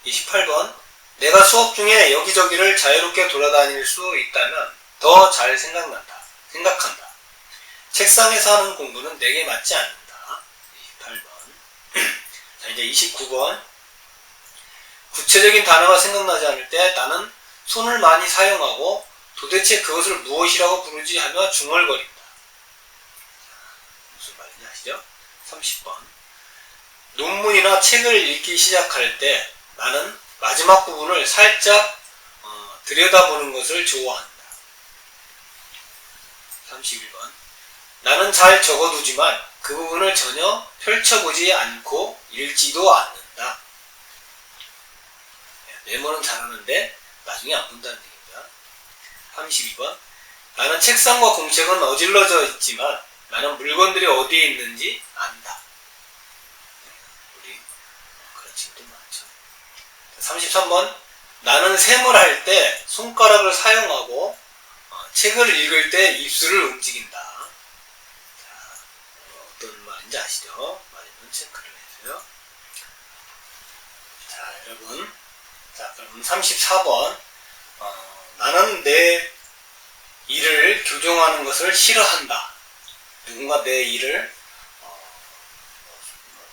28번. 내가 수업 중에 여기저기를 자유롭게 돌아다닐 수 있다면 더 잘 생각한다. 책상에서 하는 공부는 내게 맞지 않는다. 28번. 자, 이제 29번. 구체적인 단어가 생각나지 않을 때 나는 손을 많이 사용하고 도대체 그것을 무엇이라고 부르지 하며 중얼거린다. 무슨 말인지 아시죠? 30번. 논문이나 책을 읽기 시작할 때 나는 마지막 부분을 살짝 들여다보는 것을 좋아한다. 31번. 나는 잘 적어두지만 그 부분을 전혀 펼쳐보지 않고 읽지도 않는다. 메모는 잘하는데 나중에 안 본다는 얘기입니다. 32번. 나는 책상과 공책은 어질러져 있지만 나는 물건들이 어디에 있는지 안다. 우리 그런 친구들 많죠. 33번. 나는 셈을 할 때 손가락을 사용하고 책을 읽을 때 입술을 움직인다. 자, 어떤 말인지 아시죠? 말이면 체크를 해주세요. 자, 여러분. 자, 그럼 34번. 나는 내 일을 교정하는 것을 싫어한다. 누군가 내 일을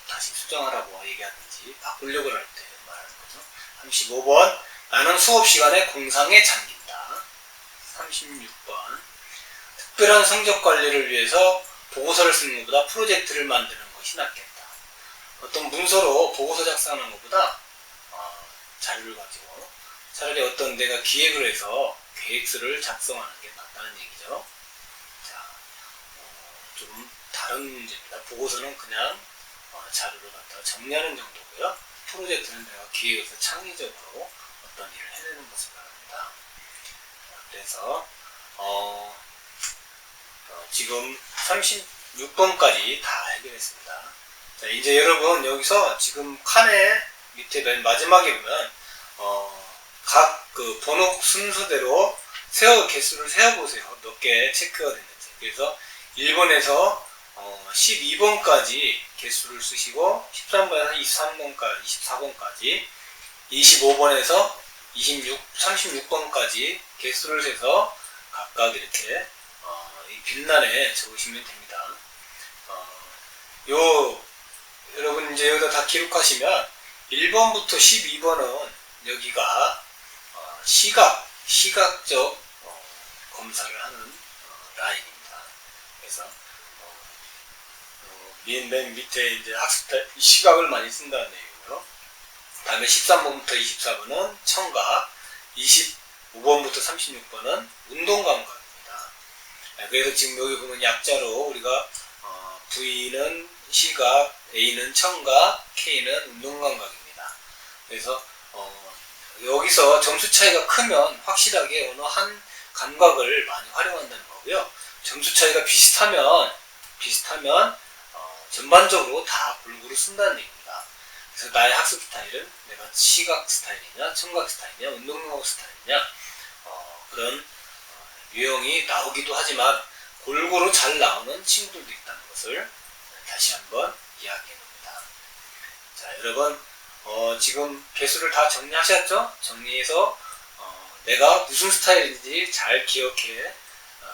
다시 수정하라고 얘기하든지 바꾸려고 할 때 말하는 거죠. 35번. 나는 수업 시간에 공상에 잠긴다. 36번. 특별한 성적 관리를 위해서 보고서를 쓰는 것보다 프로젝트를 만드는 것이 낫겠다. 어떤 문서로 보고서 작성하는 것보다 자료를 가지고 차라리 어떤 내가 기획을 해서 계획서를 작성하는 게 낫다는 얘기죠. 자, 좀 다른 문제입니다. 보고서는 그냥 자료를 갖다가 정리하는 정도고요. 프로젝트는 내가 기획해서 창의적으로 어떤 일을 해내는 것을 말합니다. 그래서 지금 36번까지 다 해결했습니다. 자, 이제 여러분 여기서 지금 칸의 밑에 맨 마지막에 보면 각 그 번호 순서대로 개수를 세어보세요. 몇 개 체크가 됐는지. 그래서 1번에서 12번까지 개수를 쓰시고 13번에서 23번까지, 24번까지 25번에서 36번까지 개수를 세서 각각 이렇게 이 빛란에 적으시면 됩니다. 여러분 이제 여기다 다 기록하시면 1번부터 12번은 여기가 시각적 검사를 하는 라인입니다. 그래서 맨 밑에 이제 학습 시각을 많이 쓴다는 얘기고요. 다음에 13번부터 24번은 청각, 25번부터 36번은 운동감각입니다. 그래서 지금 여기 보면 약자로 우리가 V는 시각, A는 청각, K는 운동감각입니다. 그래서 여기서 점수 차이가 크면 확실하게 어느 한 감각을 많이 활용한다는 거고요. 점수 차이가 비슷하면 전반적으로 다 골고루 쓴다는 얘기입니다. 그래서 나의 학습 스타일은 내가 시각 스타일이냐, 청각 스타일이냐, 운동감각 스타일이냐 그런 유형이 나오기도 하지만 골고루 잘 나오는 친구들도 있다는 것을 다시 한번 이야기해 봅니다. 자, 여러분 지금 개수를 다 정리하셨죠? 정리해서 내가 무슨 스타일인지 잘 기억해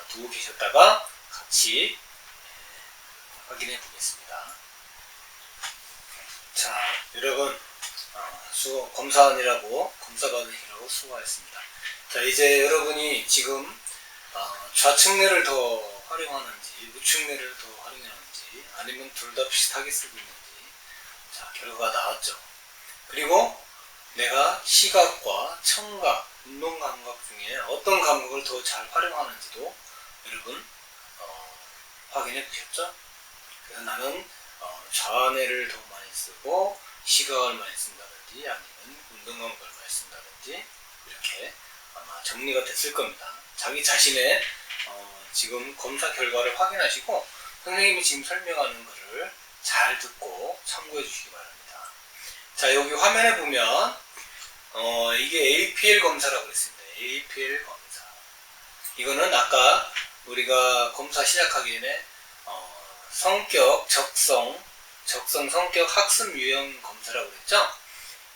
두고 계셨다가 같이 확인해 보겠습니다. 자, 여러분 검사관이라고 수고하셨습니다. 자, 이제 여러분이 지금 좌측뇌를 더 활용하는지 우측뇌를 더 활용하는지 아니면 둘 다 비슷하게 쓰고 있는지 자, 결과가 나왔죠. 그리고 내가 시각과 청각, 운동감각 중에 어떤 감각을 더 잘 활용하는지도 여러분 확인해 보셨죠? 그래서 나는 좌뇌를 더 많이 쓰고 시각을 많이 쓴다든지 아니면 운동감각을 많이 쓴다든지 이렇게 아마 정리가 됐을 겁니다. 자기 자신의 지금 검사 결과를 확인하시고 선생님이 지금 설명하는 것을 잘 듣고 참고해 주시기 바랍니다. 자, 여기 화면에 보면 이게 APL 검사라고 했습니다. APL 검사. 이거는 아까 우리가 검사 시작하기 전에 성격, 적성 성격 학습 유형 검사라고 그랬죠?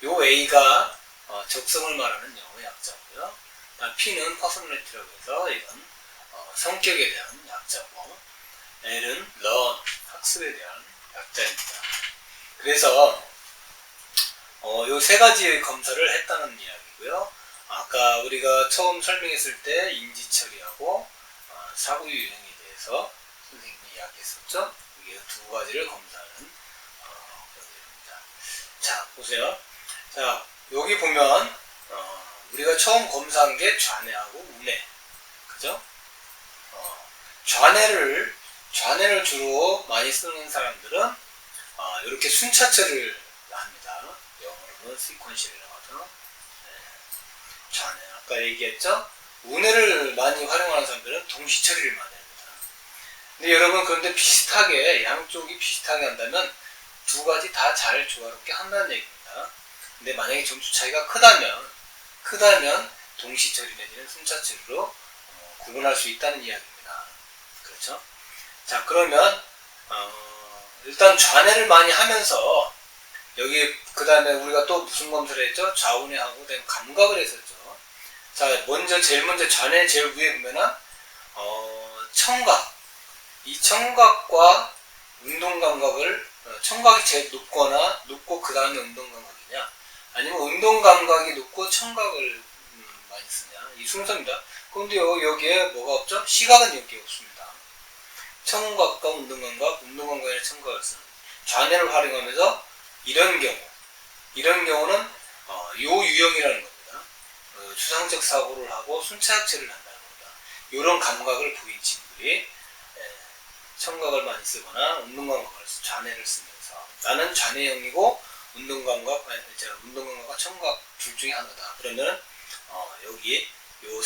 요 A가 적성을 말하는 영어 약자고요. P는 퍼스널리티라고 해서 이건 성격에 대한 약자고, L은 learn, 학습에 대한 약자입니다. 그래서 요 세 가지의 검사를 했다는 이야기고요. 아까 우리가 처음 설명했을 때 인지 처리하고 사고 유형에 대해서 선생님이 이야기했었죠. 이게 두 가지를 검사하는 것들입니다. 자, 보세요. 자, 여기 보면 우리가 처음 검사한 게 좌뇌하고 우뇌, 그죠? 좌뇌를 주로 많이 쓰는 사람들은 이렇게 순차처리를 합니다. 영어로는 시퀀셜이라고 하죠. 좌뇌, 아까 얘기했죠? 우뇌를 많이 활용하는 사람들은 동시처리를 많이 합니다. 근데 여러분, 그런데 비슷하게 양쪽이 비슷하게 한다면 두 가지 다 잘 조화롭게 한다는 얘기입니다. 근데 만약에 점수 차이가 크다면 동시처리 내지는 순차처리로 구분할 수 있다는 이야기입니다. 그렇죠? 자, 그러면 일단 좌뇌를 많이 하면서 여기 그 다음에 우리가 또 무슨 검사를 했죠? 좌우뇌하고 그다음에 감각을 했었죠. 자, 제일 먼저 좌뇌 제일 위에 보면은 청각. 이 청각과 운동감각을 청각이 제일 높고 그 다음에 운동감각이냐, 아니면 운동감각이 높고 청각을 많이 쓰냐, 이 순서입니다. 그런데 여기에 뭐가 없죠? 시각은 여기에 없습니다. 청각과 운동감각이나 청각을 쓰는 좌뇌를 활용하면서 이런 경우는 요 유형이라는 겁니다. 추상적 사고를 하고 순차적 처리를 한다는 겁니다. 이런 감각을 보인 친구들이 청각을 많이 쓰거나 운동감각을 좌뇌를 쓰면서 나는 좌뇌형이고 운동감각과 청각 둘 중에 하나다. 그러면 여기 요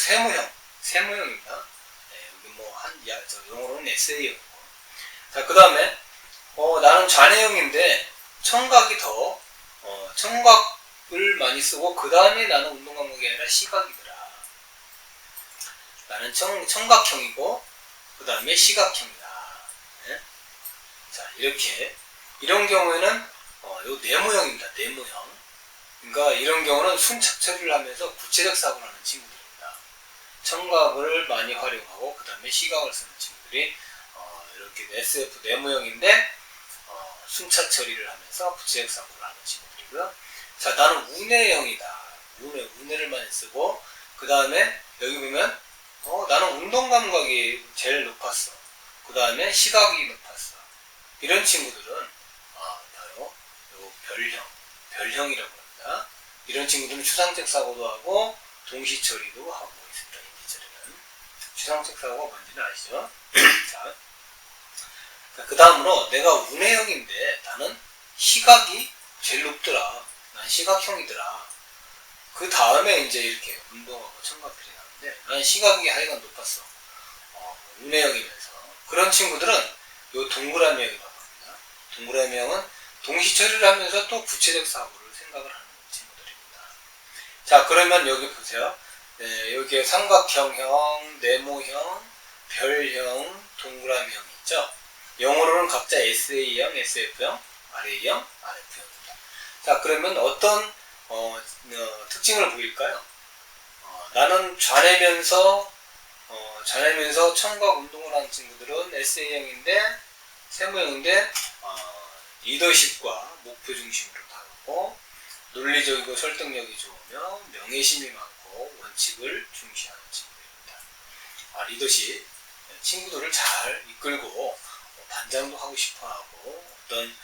세모형입니다. 여기 영어로는 SA형이고. 자, 그 다음에 나는 좌뇌형인데 청각이 청각을 많이 쓰고 그 다음에 나는 운동감각이 아니라 시각이더라. 나는 청각형이고 그 다음에 시각형이다. 네? 자, 이렇게 이런 경우에는 요 네모형입니다. 네모형. 그러니까 이런 경우는 순착 처리를 하면서 구체적 사고를 하는 친구들입니다. 청각을 많이 활용하고 그 다음에 시각을 쓰는 친구들이 이렇게 SF 네모형인데 순착 처리를 하면서 구체적 사고를 하는 친구들이고요. 자, 나는 운해형이다. 운해를 많이 쓰고 그 다음에 여기 보면 나는 운동 감각이 제일 높았어. 그 다음에 시각이 높았어. 이런 친구들은 바로 요 별형이라고 합니다. 이런 친구들은 추상적 사고도 하고 동시 처리도 하고 있습니다. 인지처리는 추상적 사고가 뭔지는 아시죠? 자, 그 다음으로 내가 운해형인데 나는 시각이 제일 높더라. 난 시각형이더라. 그 다음에 이제 이렇게 운동하고 청각들이 나오는데 난 시각이 하여간 높았어. 운해형이면서 그런 친구들은 요 동그라미형이라고 합니다. 동그라미형은 동시 처리를 하면서 또 구체적 사고를 생각을 하는 친구들입니다. 자, 그러면 여기 보세요. 네, 여기에 삼각형형, 네모형, 별형, 동그라미형이 있죠. 영어로는 각자 SA형, SF형, RA형, RF형입니다. 자, 그러면 어떤 특징을 보일까요? 나는 좌내면서 청각 운동을 하는 친구들은 SA형인데 세모형인데 리더십과 목표 중심으로 다루고 논리적이고 설득력이 좋으며 명예심이 많고 원칙을 중시하는 친구들입니다. 리더십, 친구들을 잘 이끌고 반장도 하고 싶어하고 어떤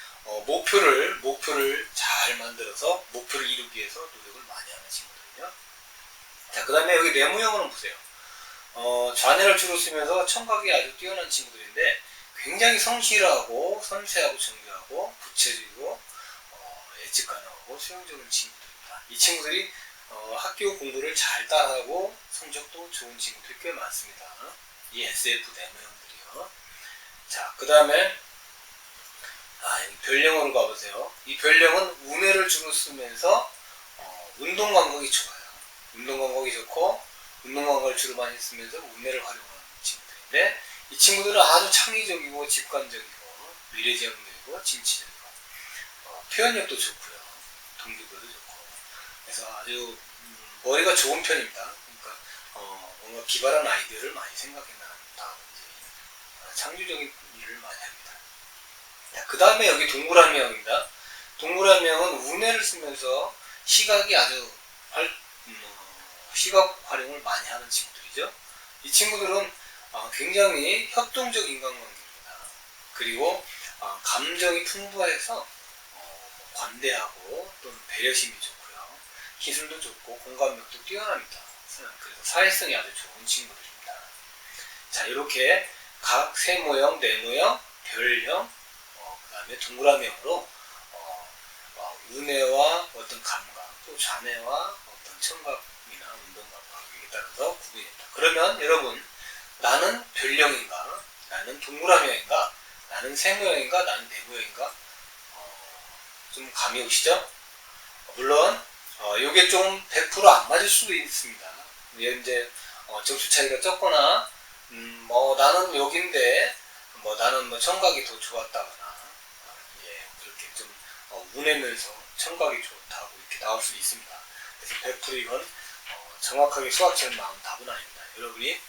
목표를 잘 만들어서 목표를 이루기 위해서 노력을 많이 하는 친구들이요. 자, 그 다음에 여기 네모형은 보세요. 좌뇌를 주로 쓰면서 청각이 아주 뛰어난 친구들인데 굉장히 성실하고 섬세하고 정교하고 구체적이고 예측 가능하고 수용적인 친구들입니다. 이 친구들이 학교 공부를 잘 따라하고 성적도 좋은 친구들이 꽤 많습니다. 이 SF 네모형들이요. 자, 그 다음에 별형으로 가보세요. 이 별형은 운해를 주로 쓰면서 운동 감각이 좋아요. 운동 감각이 좋고 운동 감각을 주로 많이 쓰면서 운해를 활용하는 친구들인데 이 친구들은 아주 창의적이고 직관적이고 미래지향적이고 진취적이고 표현력도 좋고요. 동기부여도 좋고 그래서 아주 머리가 좋은 편입니다. 그러니까 뭔가 기발한 아이디어를 많이 생각해낸다든지 창조적인 일을 많이 합니다. 그 다음에 여기 동그라미형입니다. 동그라미형은 운해를 쓰면서 시각이 아주 시각 활용을 많이 하는 친구들이죠. 이 친구들은 굉장히 협동적 인간관계입니다. 그리고 감정이 풍부해서 관대하고 또는 배려심이 좋고요. 기술도 좋고 공감력도 뛰어납니다. 그래서 사회성이 아주 좋은 친구들입니다. 자, 이렇게 각 세모형, 네모형, 별형, 그 다음에 동그라미형으로 운해와 어떤 감각, 또 좌뇌와 어떤 청각이나 운동 감각에 따라서 구분이 됩니다. 그러면 여러분, 나는 별형인가? 나는 동그라미형인가? 나는 세모형인가? 나는 네모형인가? 좀 감이 오시죠? 물론 이게 좀 100% 안 맞을 수도 있습니다. 이제 점수 차이가 적거나 나는 여긴데 나는 청각이 더 좋았다거나 그렇게 좀 운해면서 청각이 좋다고 이렇게 나올 수 있습니다. 그래서 100% 이건 정확하게 수학처럼 나온 답은 아닙니다. 여러분이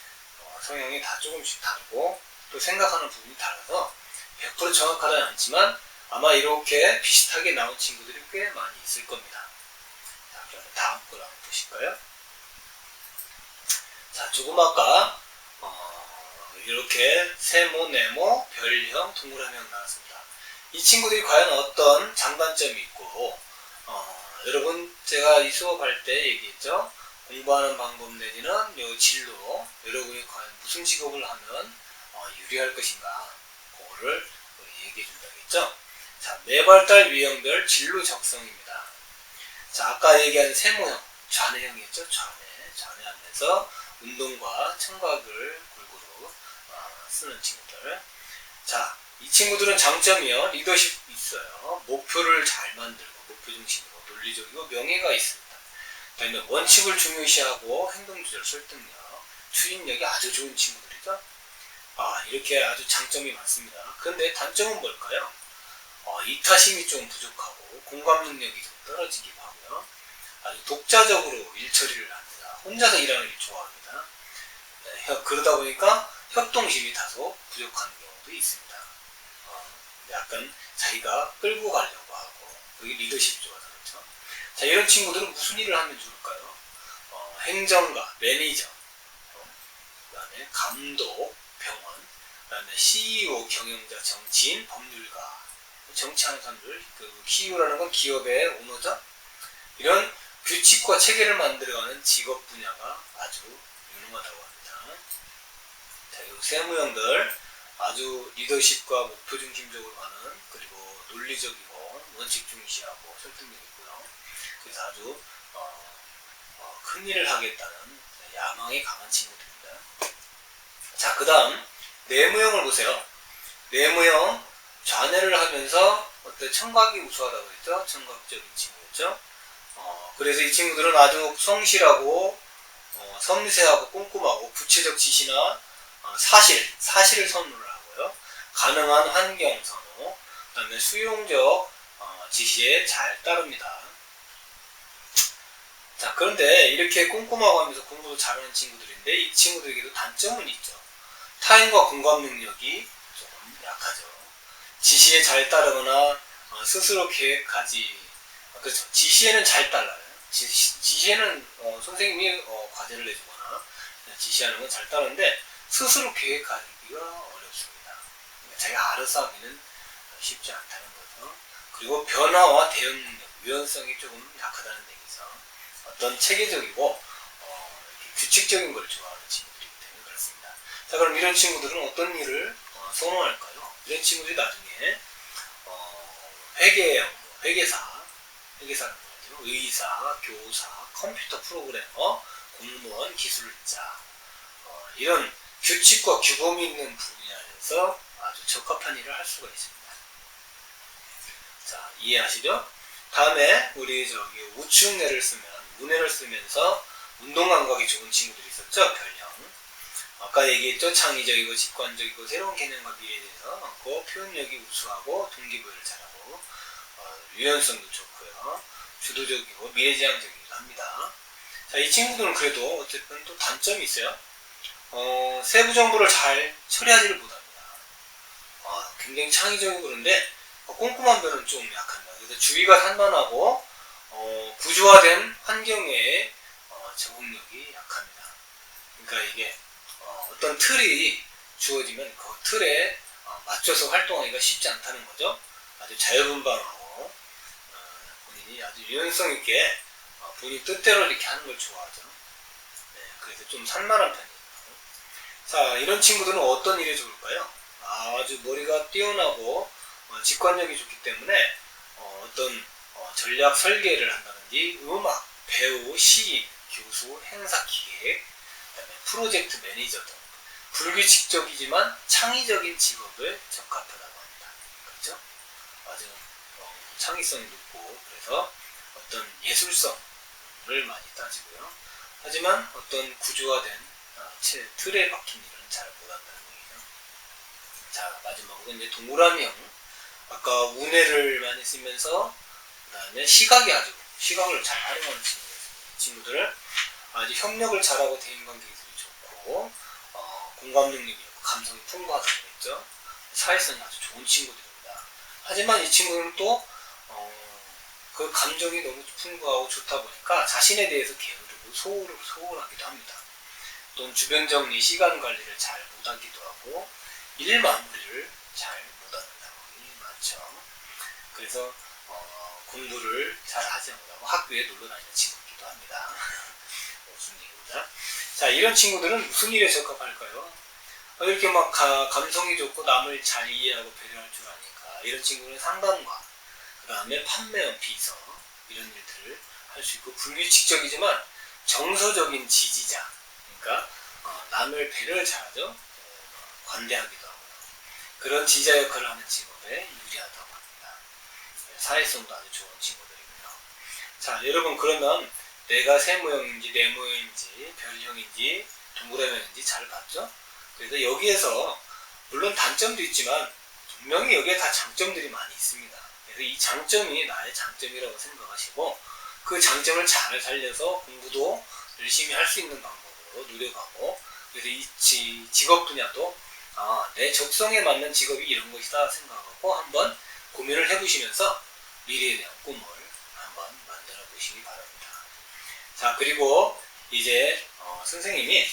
성향이 다 조금씩 다르고 또 생각하는 부분이 달라서 100% 정확하지는 않지만 아마 이렇게 비슷하게 나온 친구들이 꽤 많이 있을 겁니다. 자, 그러면 다음 걸 한번 보실까요? 자, 조금 아까 이렇게 세모, 네모, 별형, 동그라미형 나왔습니다. 이 친구들이 과연 어떤 장단점이 있고 여러분 제가 이 수업할 때 얘기했죠. 공부하는 방법 내지는 요 진로 여러분이 과연 무슨 직업을 하면 유리할 것인가 그거를 얘기해 준다고 했죠. 자, 매발달 유형별 진로 적성입니다. 자, 아까 얘기한 세모형 좌뇌형이었죠. 좌뇌하면서 운동과 청각을 골고루 쓰는 친구들. 자, 이 친구들은 장점이요. 리더십 있어요. 목표를 잘 만들고 목표 중심으로 논리적이고 명예가 있습니다. 그 다음에 원칙을 중요시하고 행동조절 설득력, 추진력이 아주 좋은 친구들이죠. 이렇게 아주 장점이 많습니다. 그런데 단점은 뭘까요? 이타심이 좀 부족하고 공감 능력이 좀 떨어지기도 하고요. 아주 독자적으로 일 처리를 합니다. 혼자서 일하는 일 좋아합니다. 그러다 보니까 협동심이 다소 부족한 경우도 있습니다. 약간 자기가 끌고 가려고 하고, 여기 리더십 좋아서 그렇죠. 자, 이런 친구들은 무슨 일을 하면 좋을까요? 행정가, 매니저, 그 다음에 감독, 병원, 그 다음에 CEO, 경영자, 정치인, 법률가, 정치하는 사람들, 그 CEO라는 건 기업의 오너죠. 이런 규칙과 체계를 만들어가는 직업 분야가 아주 유능하다고 합니다. 자, 이 세무형들 아주 리더십과 목표 중심적으로 가는, 그리고 논리적이고 원칙 중시하고 설득력 있고요. 그래서 아주 큰 일을 하겠다는 야망이 강한 친구들입니다. 자, 그 다음 내무형을 보세요. 내무형 좌뇌를 하면서 청각이 우수하다고 했죠. 청각적인 친구였죠. 그래서 이 친구들은 아주 성실하고 섬세하고 꼼꼼하고 구체적 지시나 사실을 선호를 하고요. 가능한 환경 선호, 그 다음에 수용적 지시에 잘 따릅니다. 자, 그런데 이렇게 꼼꼼하고 하면서 공부도 잘하는 친구들인데 이 친구들에게도 단점은 있죠. 타인과 공감 능력이 조금 약하죠. 지시에 잘 따르거나 스스로 계획하지, 그렇죠. 지시에는 잘 따라요. 지시에는 선생님이 과제를 내주거나 지시하는 건 잘 따르는데 스스로 계획하기가 어렵습니다. 자기가 알아서 하기는 쉽지 않다는 거죠. 그리고 변화와 대응 능력, 유연성이 조금 약하다는 얘기죠. 어떤 체계적이고 규칙적인 걸 좋아하는 친구들이기 때문에 그렇습니다. 자, 그럼 이런 친구들은 어떤 일을 선호할까요? 이런 친구들이 나중에 회계사는 뭐죠? 의사, 교사, 컴퓨터 프로그래머, 공무원, 기술자, 이런 규칙과 규범이 있는 분야에서 아주 적합한 일을 할 수가 있습니다. 자, 이해하시죠? 다음에 우리 우측뇌를 쓰면, 우뇌를 쓰면서 운동 감각이 좋은 친구들이 있었죠? 별형. 아까 얘기했죠? 창의적이고 직관적이고 새로운 개념과 미래에 대해서 많고, 표현력이 우수하고 동기부여를 잘하고, 유연성도 좋고요. 주도적이고 미래지향적이기도 합니다. 자, 이 친구들은 그래도 어쨌든 또 단점이 있어요. 세부 정보를 잘 처리하지를 못합니다. 굉장히 창의적이고 그런데 꼼꼼한 면은 좀 약합니다. 그래서 주의가 산만하고 구조화된 환경에 적응력이 약합니다. 그러니까 이게 어떤 틀이 주어지면 그 틀에 맞춰서 활동하기가 쉽지 않다는 거죠. 아주 자유분방하고 본인이 아주 유연성 있게 본인 뜻대로 이렇게 하는 걸 좋아하죠. 네, 그래서 좀 산만한 편이에요. 자, 이런 친구들은 어떤 일이 좋을까요? 아주 머리가 뛰어나고 직관력이 좋기 때문에 어떤 전략 설계를 한다든지 음악, 배우, 시인, 교수, 행사 기획, 그다음에 프로젝트 매니저 등 불규칙적이지만 창의적인 직업에 적합하다고 합니다. 그렇죠? 아주 창의성이 높고 그래서 어떤 예술성을 많이 따지고요. 하지만 어떤 구조화된 틀에 박힌 일은 잘 못한다는 얘기죠. 자, 마지막으로 이제 동그라미형. 아까 우뇌를 많이 쓰면서 그 다음에 시각을 잘 활용하는 친구들 아주 협력을 잘하고 대인관계 기술이 좋고 공감 능력이 좋고 감성이 풍부하다고 했죠. 사회성이 아주 좋은 친구들입니다. 하지만 이 친구는 또 그 감정이 너무 풍부하고 좋다 보니까 자신에 대해서 게으르고 소홀하기도 합니다. 또는 주변 정리, 시간 관리를 잘 못하기도 하고 일 마무리를 잘 못하는 상황이 많죠. 그래서 공부를 잘 하지 못하고 학교에 놀러 다니는 친구이기도 합니다. 무슨 얘기입니다. 자, 이런 친구들은 무슨 일에 적합할까요? 이렇게 막 감성이 좋고 남을 잘 이해하고 배려할 줄 아니까 이런 친구는 상담가, 그 다음에 판매원, 비서 이런 일들을 할 수 있고 불규칙적이지만 정서적인 지지자, 그러니까 남을 배려를 잘하죠. 관대하기도 하고 그런 지지자 역할을 하는 직업에 유리하다고 합니다. 사회성도 아주 좋은 친구들이고요. 자, 여러분 그러면 내가 세모형인지 네모형인지 별형인지 동그라미형인지 잘 봤죠? 그래서 여기에서 물론 단점도 있지만 분명히 여기에 다 장점들이 많이 있습니다. 그래서 이 장점이 나의 장점이라고 생각하시고 그 장점을 잘 살려서 공부도 열심히 할 수 있는 방법으로 노력하고, 그래서 이 직업 분야도 내 적성에 맞는 직업이 이런 것이다 생각하고 한번 고민을 해보시면서 미래에 대한 꿈을 한번 만들어 보시기 바랍니다. 자, 그리고 이제 선생님이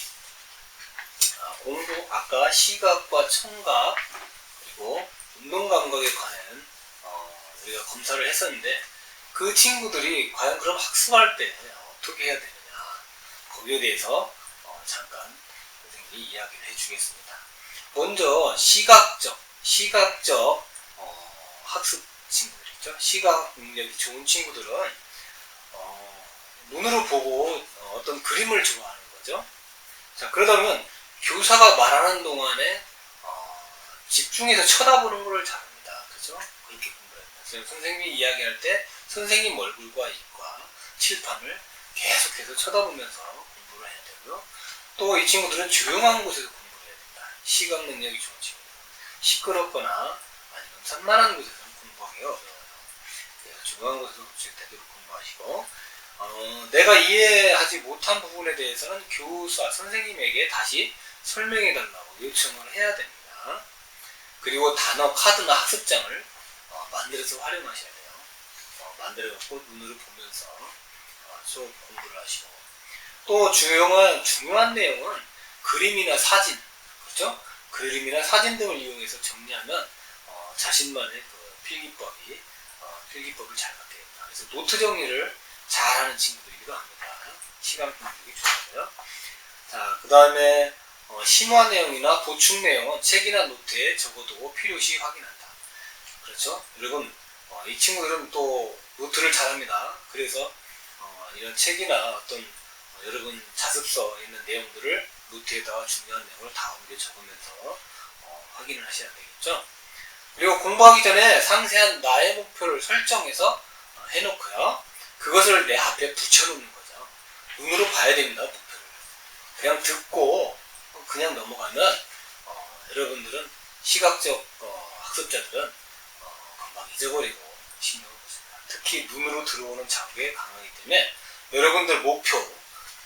공부, 아까 시각과 청각 그리고 운동감각에 관한 우리가 검사를 했었는데, 그 친구들이 과연 그럼 학습할 때 어떻게 해야 되느냐, 거기에 대해서 잠깐 선생님이 이야기를 해주겠습니다. 먼저 시각적 학습 친구들 있죠. 시각 능력이 좋은 친구들은 눈으로 보고 어떤 그림을 좋아하는 거죠. 자, 그러다면 교사가 말하는 동안에 집중해서 쳐다보는 것을 잘합니다. 그죠? 그렇게 공부해요. 선생님이 이야기할 때 선생님 얼굴과 입과 칠판을 계속해서 쳐다보면서 공부를 해야 되고요. 또 이 친구들은 조용한 곳에서 공부를 해야 된다. 시각 능력이 좋은 친구들은 시끄럽거나 아니면 산만한 곳에서는 공부하기 어려워요. 조용한 곳에서 되도록 공부하시고, 내가 이해하지 못한 부분에 대해서는 교사, 선생님에게 다시 설명해 달라고 요청을 해야 됩니다. 그리고 단어 카드나 학습장을 만들어서 활용하셔야 돼요. 만들어갖고 눈으로 보면서 수업 공부를 하시고, 또 중요한 내용은 그림이나 사진, 그렇죠? 그림이나 사진 등을 이용해서 정리하면 자신만의 그 필기법을 잘 갖게 됩니다. 그래서 노트 정리를 잘하는 친구들이기도 합니다. 시각 능력이 좋아서요. 자, 그 다음에 심화 내용이나 보충 내용은 책이나 노트에 적어두고 필요시 확인한다. 그렇죠? 여러분, 이 친구들은 또 노트를 잘합니다. 그래서 이런 책이나 어떤 여러분 자습서에 있는 내용들을 노트에다가 중요한 내용을 다 옮겨 적으면서 확인을 하셔야 되겠죠? 그리고 공부하기 전에 상세한 나의 목표를 설정해서 해놓고요. 그것을 내 앞에 붙여놓는 거죠. 눈으로 봐야 됩니다, 목표를. 그냥 듣고 그냥 넘어가면 여러분들은 시각적 학습자들은 금방 잊어버리고 신경을 못 씁니다. 특히 눈으로 들어오는 자극에 강하기 때문에 여러분들 목표,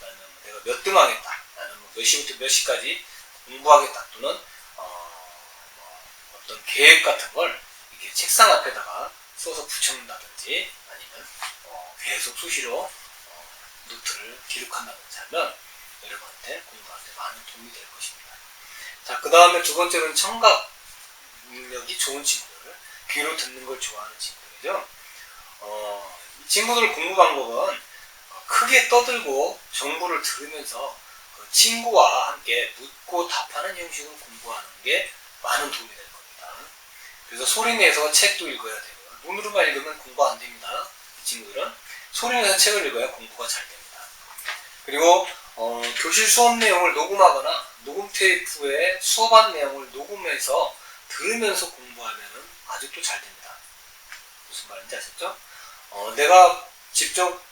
나는 내가 몇 등 하겠다, 나는 몇 시부터 몇 시까지 공부하겠다, 또는 어떤 계획 같은 걸 이렇게 책상 앞에다가 써서 붙여놓는다든지 아니면 계속 수시로 노트를 기록한다든지 하면 여러분한테 공부할 때 많은 도움이 될 것입니다. 자, 그 다음에 두 번째로는 청각 능력이 좋은 친구들, 귀로 듣는 걸 좋아하는 친구들이죠. 이 친구들 공부 방법은 크게 떠들고 정보를 들으면서 그 친구와 함께 묻고 답하는 형식으로 공부하는 게 많은 도움이 될 겁니다. 그래서 소리내서 책도 읽어야 되고요. 눈으로만 읽으면 공부 안 됩니다. 이 친구들은 소리내서 책을 읽어야 공부가 잘 됩니다. 그리고 교실 수업 내용을 녹음하거나 녹음 테이프에 수업한 내용을 녹음해서 들으면서 공부하면 아주 또 잘 됩니다. 무슨 말인지 아셨죠? 내가 직접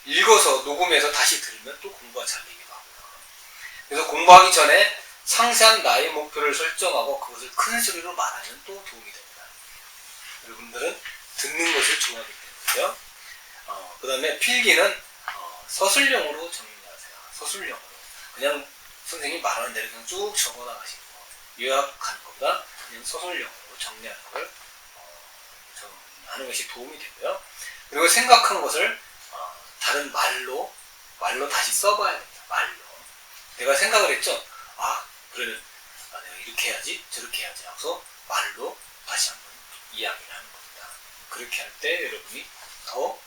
읽어서 녹음해서 다시 들으면 또 공부가 잘 되기도 하고요. 그래서 공부하기 전에 상세한 나의 목표를 설정하고 그것을 큰 소리로 말하면 또 도움이 됩니다. 여러분들은 듣는 것을 좋아하기 때문에요. 그 다음에 필기는 서술형으로 정리하세요. 서술형으로. 그냥 선생님이 말하는 대로 그냥 쭉 적어 나가시는 거. 요약하는 것보다 그냥 서술형으로 정리하는 걸 하는 것이 도움이 되고요. 그리고 생각한 것을 다른 말로 다시 써봐야 됩니다. 말로. 내가 생각을 했죠? 그러면 내가 이렇게 해야지, 저렇게 해야지 하고서 말로 다시 한번 이야기를 하는 겁니다. 그렇게 할 때 여러분이 더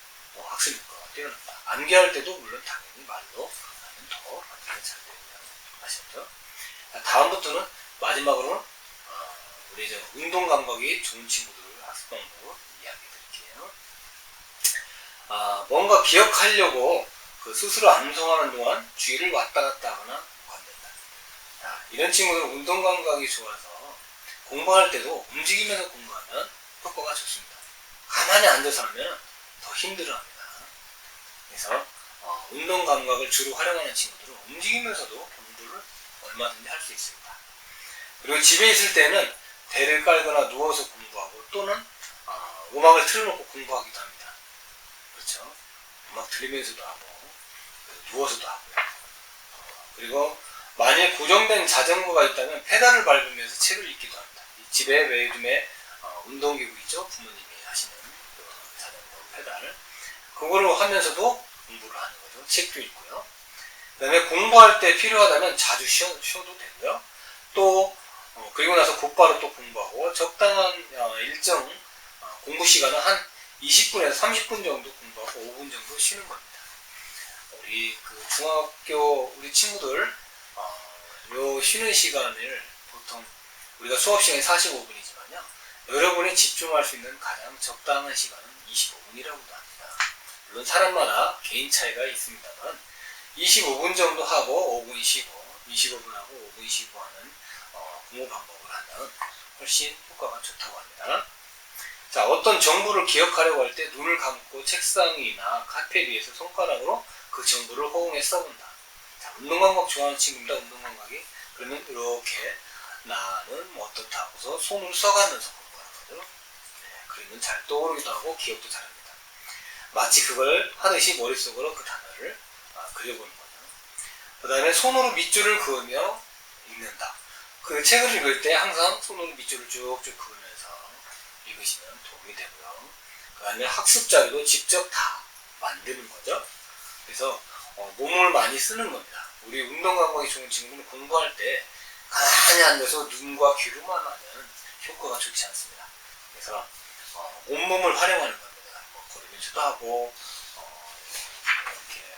학습 효과가 뛰어난다. 암기할 때도 물론 당연히 말로 하면 더 암기가 잘 됩니다. 아셨죠? 다음부터는 마지막으로는 우리 이제 운동 감각이 좋은 친구들 학습 방법 이야기 드릴게요. 뭔가 기억하려고 스스로 암송하는 동안 주위를 왔다 갔다 하거나 건넨다. 이런 친구들은 운동 감각이 좋아서 공부할 때도 움직이면서 공부하면 효과가 좋습니다. 가만히 앉아서 하면 더 힘들어합니다. 그래서 운동 감각을 주로 활용하는 친구들은 움직이면서도 공부를 얼마든지 할 수 있습니다. 그리고 집에 있을 때는 대를 깔거나 누워서 공부하고 또는 음악을 틀어놓고 공부하기도 합니다. 그렇죠? 음악 들으면서도 하고 누워서도 하고요. 그리고 만일 고정된 자전거가 있다면 페달을 밟으면서 책을 읽기도 합니다. 집에 왜 요즘에 운동기구 있죠? 부모님이 하시는 그 자전거 페달, 그거로 하면서도 공부를 하는 거죠. 책도 읽고요. 그 다음에 공부할 때 필요하다면 자주 쉬어도 되고요. 또 그리고 나서 곧바로 또 공부하고, 적당한 일정 공부 시간은 한 20분에서 30분 정도 공부하고 5분 정도 쉬는 겁니다. 우리 그 중학교 우리 친구들 요 쉬는 시간을 보통 우리가 수업 시간이 45분이지만요. 여러분이 집중할 수 있는 가장 적당한 시간은 25분이라고도 합니다. 물론 사람마다 개인 차이가 있습니다만 25분 정도 하고 5분 쉬고 25분 하고 5분 쉬고 하는 공부 방법을 하면 훨씬 효과가 좋다고 합니다. 자, 어떤 정보를 기억하려고 할 때 눈을 감고 책상이나 카페 위에서 손가락으로 그 정보를 호응해 써본다. 자, 운동감각 좋아하는 친구입니다. 운동감각이. 그러면 이렇게 나는 뭐 어떻다 하고서 손을 써가면서 공부하는 거죠. 네, 그러면 잘 떠오르기도 하고 기억도 잘합니다. 마치 그걸 하듯이 머릿속으로 그 단어를 그려보는 거죠. 그 다음에 손으로 밑줄을 그으며 읽는다. 그 책을 읽을 때 항상 손으로 밑줄을 쭉쭉 그으면서 읽으시면 도움이 되고요. 그 다음에 학습 자료도 직접 다 만드는 거죠. 그래서 몸을 많이 쓰는 겁니다. 우리 운동 감각이 좋은 친구는 공부할 때 가만히 앉아서 눈과 귀로만 하면 효과가 좋지 않습니다. 그래서 온몸을 활용하는 겁니다. 뭐 걸으면서도 하고 이렇게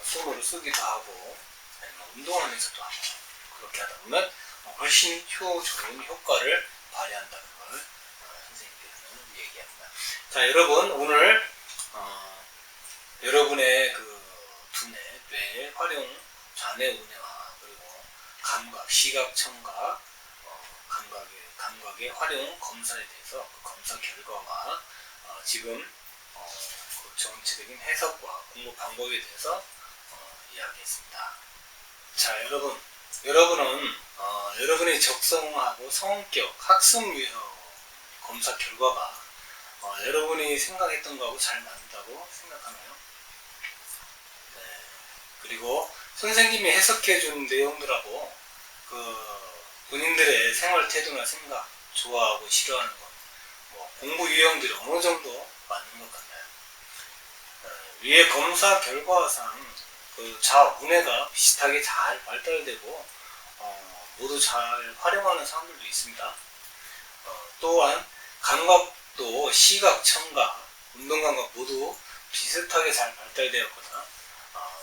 손으로 쓰기도 하고 아니면 운동하면서도 하고 그렇게 하다 보면 훨씬 좋은 효과를 발휘한다는 걸 선생님께서는 얘기합니다. 자, 여러분 오늘 여러분의 그 두뇌, 뇌의 활용, 좌뇌 우뇌화, 그리고 감각, 시각, 청각, 감각의 활용 검사에 대해서 그 검사 결과와 지금 그 정치적인 해석과 공부 방법에 대해서 이야기했습니다. 자, 여러분은 여러분의 적성하고 성격, 학습 유형 검사 결과가 여러분이 생각했던 거하고 잘 맞는다고 생각하나요? 네. 그리고 선생님이 해석해준 내용들하고 그 본인들의 생활 태도나 생각, 좋아하고 싫어하는 것, 뭐 공부 유형들이 어느 정도 맞는 것 같나요? 위의 검사 결과상 그 좌우뇌가 비슷하게 잘 발달되고 모두 잘 활용하는 사람들도 있습니다. 또한 감각도 시각, 청각, 운동감각 모두 비슷하게 잘 발달되었거나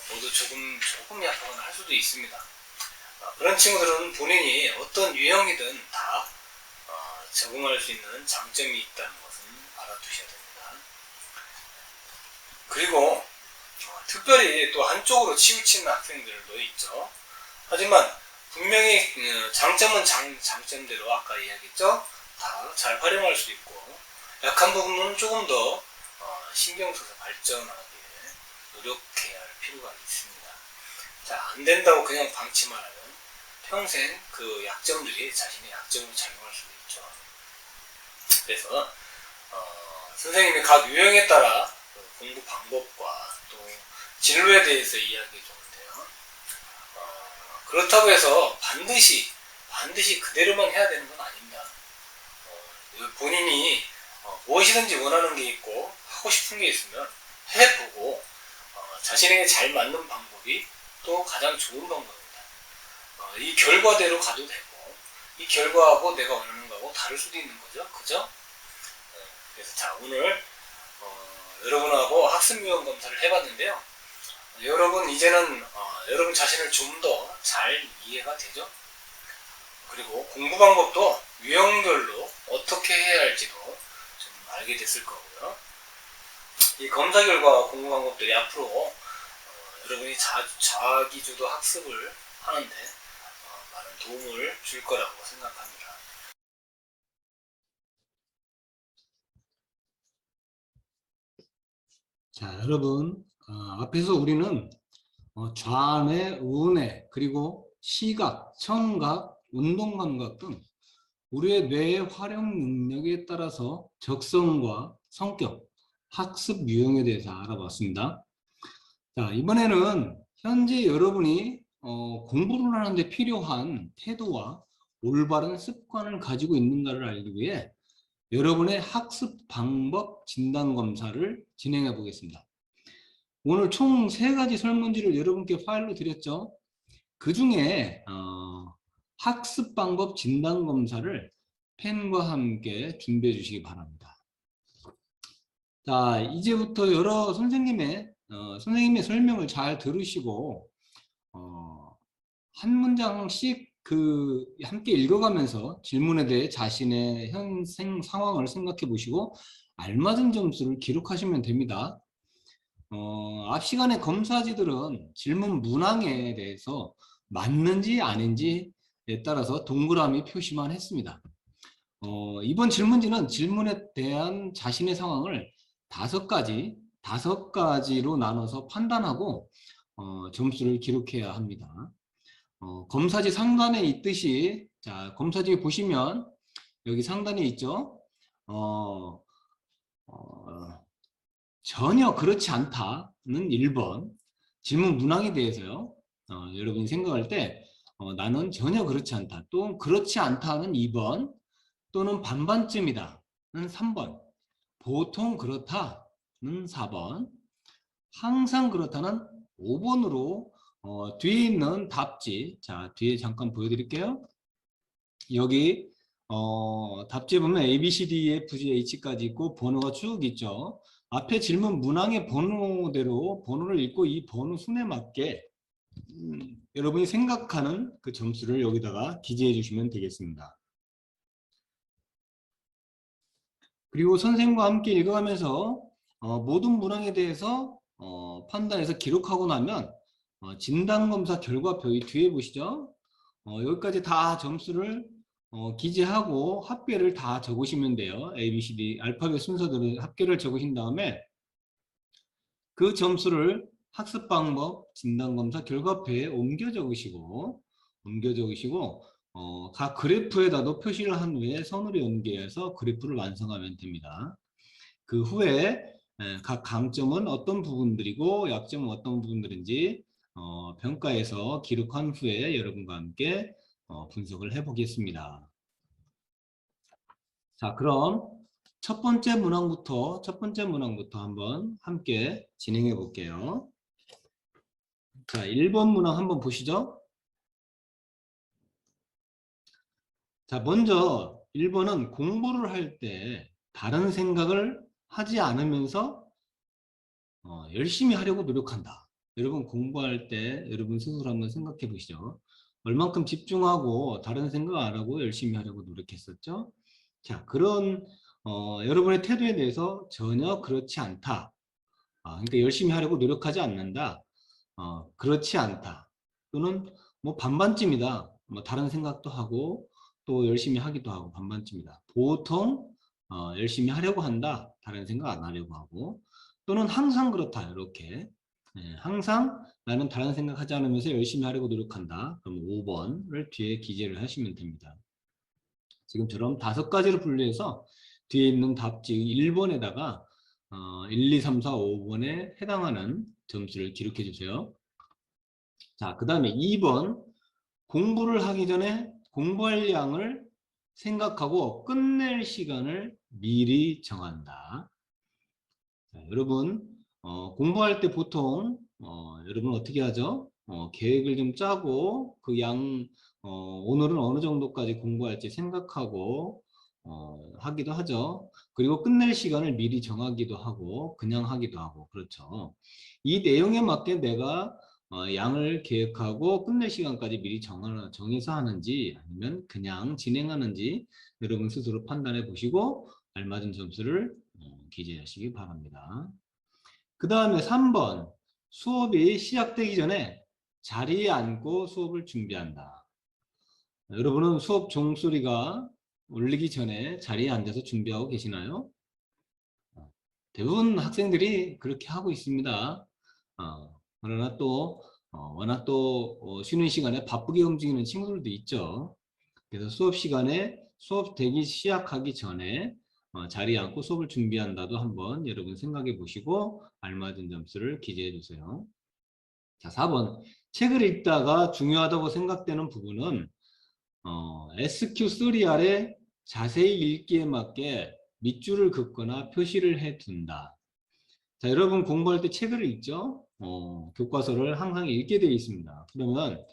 모두 조금 약하거나 할 수도 있습니다. 그런 친구들은 본인이 어떤 유형이든 다 적응할 수 있는 장점이 있다는 것은 알아두셔야 됩니다. 그리고 특별히 또 한쪽으로 치우치는 학생들도 있죠. 하지만 분명히 장점은 장점대로 아까 이야기했죠. 다 잘 활용할 수 있고 약한 부분은 조금 더 신경 써서 발전하게 노력해야 할 필요가 있습니다. 자, 안 된다고 그냥 방치만 하면 평생 그 약점들이 자신의 약점으로 작용할 수도 있죠. 그래서 선생님이 각 유형에 따라 공부 방법과 또 진로에 대해서 이야기해 주는데요. 그렇다고 해서 반드시 그대로만 해야 되는 건 아닙니다. 본인이 무엇이든지 원하는 게 있고 하고 싶은 게 있으면 해보고 자신에게 잘 맞는 방법이 또 가장 좋은 방법입니다. 이 결과대로 가도 되고 이 결과하고 내가 원하는 거하고 다를 수도 있는 거죠. 그죠? 그래서 자, 오늘 여러분하고 학습 유형 검사를 해봤는데요. 여러분 이제는 여러분 자신을 좀 더 잘 이해가 되죠? 그리고 공부 방법도 유형별로 어떻게 해야 할지도 좀 알게 됐을 거고요. 이 검사 결과와 공부 방법들이 앞으로 여러분이 자기주도 학습을 하는데 많은 도움을 줄 거라고 생각합니다. 자, 여러분 앞에서 우리는 좌뇌, 우뇌, 그리고 시각, 청각, 운동 감각 등 우리의 뇌의 활용 능력에 따라서 적성과 성격, 학습 유형에 대해서 알아봤습니다. 자, 이번에는 현재 여러분이 공부를 하는데 필요한 태도와 올바른 습관을 가지고 있는가를 알기 위해 여러분의 학습 방법 진단 검사를 진행해 보겠습니다. 오늘 총 3가지 설문지를 여러분께 파일로 드렸죠. 그 중에 학습 방법 진단 검사를 펜과 함께 준비해 주시기 바랍니다. 자, 이제부터 여러 선생님의 설명을 잘 들으시고 한 문장씩 함께 읽어가면서 질문에 대해 자신의 현생 상황을 생각해 보시고 알맞은 점수를 기록하시면 됩니다. 앞 시간에 검사지들은 질문 문항에 대해서 맞는지 아닌지에 따라서 동그라미 표시만 했습니다. 이번 질문지는 질문에 대한 자신의 상황을 5가지로 나눠서 판단하고 점수를 기록해야 합니다. 검사지 상단에 있듯이, 자, 검사지 보시면 여기 상단에 있죠. 전혀 그렇지 않다는 1번, 질문 문항에 대해서요. 여러분이 생각할 때 나는 전혀 그렇지 않다, 또 그렇지 않다는 2번, 또는 반반쯤이다는 3번, 보통 그렇다는 4번, 항상 그렇다는 5번으로 뒤에 있는 답지, 자, 뒤에 잠깐 보여드릴게요. 여기 답지에 보면 A, B, C, D, E, F, G, H까지 있고 번호가 쭉 있죠. 앞에 질문 문항의 번호대로 번호를 읽고 이 번호 순에 맞게 여러분이 생각하는 그 점수를 여기다가 기재해 주시면 되겠습니다. 그리고 선생님과 함께 읽어가면서 모든 문항에 대해서 판단해서 기록하고 나면 진단검사 결과표 이 뒤에 보시죠. 여기까지 다 점수를 기재하고 합계를 다 적으시면 돼요. A, B, C, D 알파벳 순서대로 합계를 적으신 다음에 그 점수를 학습방법 진단검사 결과표에 옮겨 적으시고 각 그래프에다도 표시를 한 후에 선으로 연계해서 그래프를 완성하면 됩니다. 그 후에 각 강점은 어떤 부분들이고 약점은 어떤 부분들인지 평가해서 기록한 후에 여러분과 함께 분석을 해 보겠습니다. 자, 그럼 첫 번째 문항부터 한번 함께 진행해 볼게요. 자, 1번 문항 한번 보시죠. 자, 먼저 1번은 공부를 할 때 다른 생각을 하지 않으면서 열심히 하려고 노력한다. 여러분 공부할 때 여러분 스스로 한번 생각해 보시죠. 얼만큼 집중하고 다른 생각 안 하고 열심히 하려고 노력했었죠. 자, 그런 여러분의 태도에 대해서 전혀 그렇지 않다. 그러니까 열심히 하려고 노력하지 않는다. 그렇지 않다. 또는 뭐 반반쯤이다. 뭐 다른 생각도 하고 또 열심히 하기도 하고 반반쯤이다. 보통 열심히 하려고 한다. 다른 생각 안 하려고 하고, 또는 항상 그렇다. 이렇게 항상 나는 다른 생각 하지 않으면서 열심히 하려고 노력한다. 그럼 5번을 뒤에 기재를 하시면 됩니다. 지금처럼 5가지로 분류해서 뒤에 있는 답지 1번에다가 1, 2, 3, 4, 5번에 해당하는 점수를 기록해 주세요. 자, 그 다음에 2번, 공부를 하기 전에 공부할 양을 생각하고 끝낼 시간을 미리 정한다. 자, 여러분 공부할 때 보통 여러분 어떻게 하죠? 계획을 좀 짜고 그 오늘은 어느 정도까지 공부할지 생각하고 하기도 하죠. 그리고 끝낼 시간을 미리 정하기도 하고 그냥 하기도 하고, 그렇죠. 이 내용에 맞게 내가 양을 계획하고 끝낼 시간까지 미리 정해서 하는지 아니면 그냥 진행하는지 여러분 스스로 판단해 보시고 알맞은 점수를 기재하시기 바랍니다. 그 다음에 3번, 수업이 시작되기 전에 자리에 앉고 수업을 준비한다. 여러분은 수업 종소리가 울리기 전에 자리에 앉아서 준비하고 계시나요? 대부분 학생들이 그렇게 하고 있습니다. 그러나 또 워낙 또 쉬는 시간에 바쁘게 움직이는 친구들도 있죠. 그래서 수업 시간에 수업 대기 시작하기 전에 자리에 앉고 수업을 준비한다도 한번 여러분 생각해 보시고 알맞은 점수를 기재해 주세요. 자, 4번. 책을 읽다가 중요하다고 생각되는 부분은 SQ3R의 자세히 읽기에 맞게 밑줄을 긋거나 표시를 해 둔다. 자, 여러분 공부할 때 책을 읽죠? 교과서를 항상 읽게 되어 있습니다. 그러면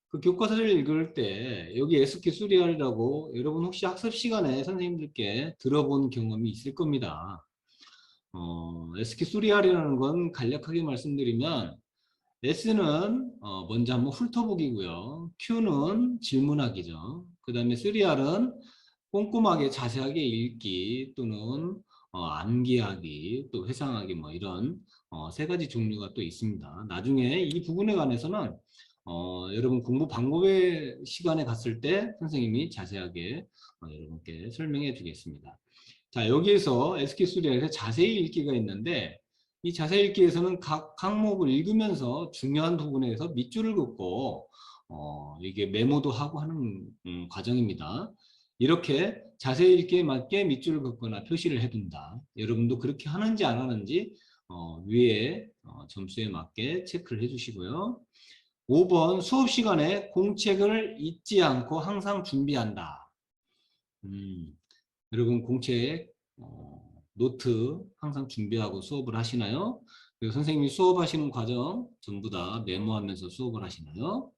그 교과서를 읽을 때 여기 SQ3R이라고 여러분 혹시 학습 시간에 선생님들께 들어본 경험이 있을 겁니다. SQ3R이라는 건 간략하게 말씀드리면 S는 먼저 한번 훑어보기고요. Q는 질문하기죠. 그 다음에 3R은 꼼꼼하게 자세하게 읽기 또는 암기하기 또 회상하기 뭐 이런 세 가지 종류가 또 있습니다. 나중에 이 부분에 관해서는 여러분 공부 방법의 시간에 갔을 때 선생님이 자세하게 여러분께 설명해 주겠습니다. 자, 여기에서 SQ3에서 자세히 읽기가 있는데 이 자세히 읽기에서는 각 항목을 읽으면서 중요한 부분에서 밑줄을 긋고 이게 메모도 하고 하는 과정입니다. 이렇게 자세히 읽기에 맞게 밑줄을 긋거나 표시를 해둔다. 여러분도 그렇게 하는지 안 하는지 위에 점수에 맞게 체크를 해주시고요. 5번 수업 시간에 공책을 잊지 않고 항상 준비한다. 여러분 공책 노트 항상 준비하고 수업을 하시나요? 그리고 선생님이 수업하시는 과정 전부 다 메모하면서 수업을 하시나요?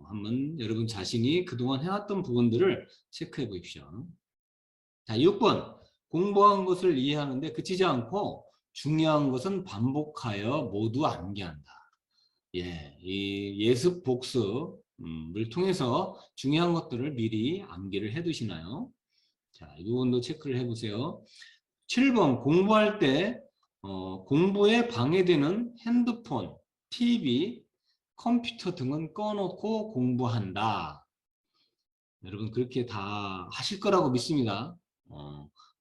한번 여러분 자신이 그동안 해왔던 부분들을 체크해 보십시오. 자, 6번. 공부한 것을 이해하는데 그치지 않고 중요한 것은 반복하여 모두 암기한다. 예, 이 예습 복습을 통해서 중요한 것들을 미리 암기를 해 두시나요? 자, 이 부분도 체크를 해 보세요. 7번. 공부할 때 공부에 방해되는 핸드폰, TV, 컴퓨터 등은 꺼놓고 공부한다. 여러분 그렇게 다 하실 거라고 믿습니다.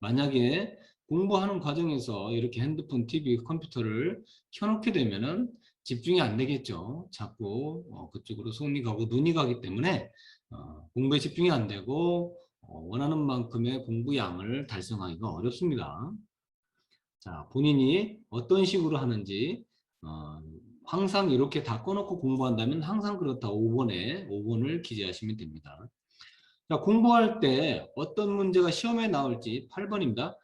만약에 공부하는 과정에서 이렇게 핸드폰, TV, 컴퓨터를 켜놓게 되면은 집중이 안 되겠죠. 자꾸 그쪽으로 손이 가고 눈이 가기 때문에 공부에 집중이 안 되고 원하는 만큼의 공부 양을 달성하기가 어렵습니다. 자, 본인이 어떤 식으로 하는지 항상 이렇게 다 꺼놓고 공부한다면 항상 그렇다. 5번을 기재하시면 됩니다. 자, 공부할 때 어떤 문제가 시험에 나올지 8번입니다.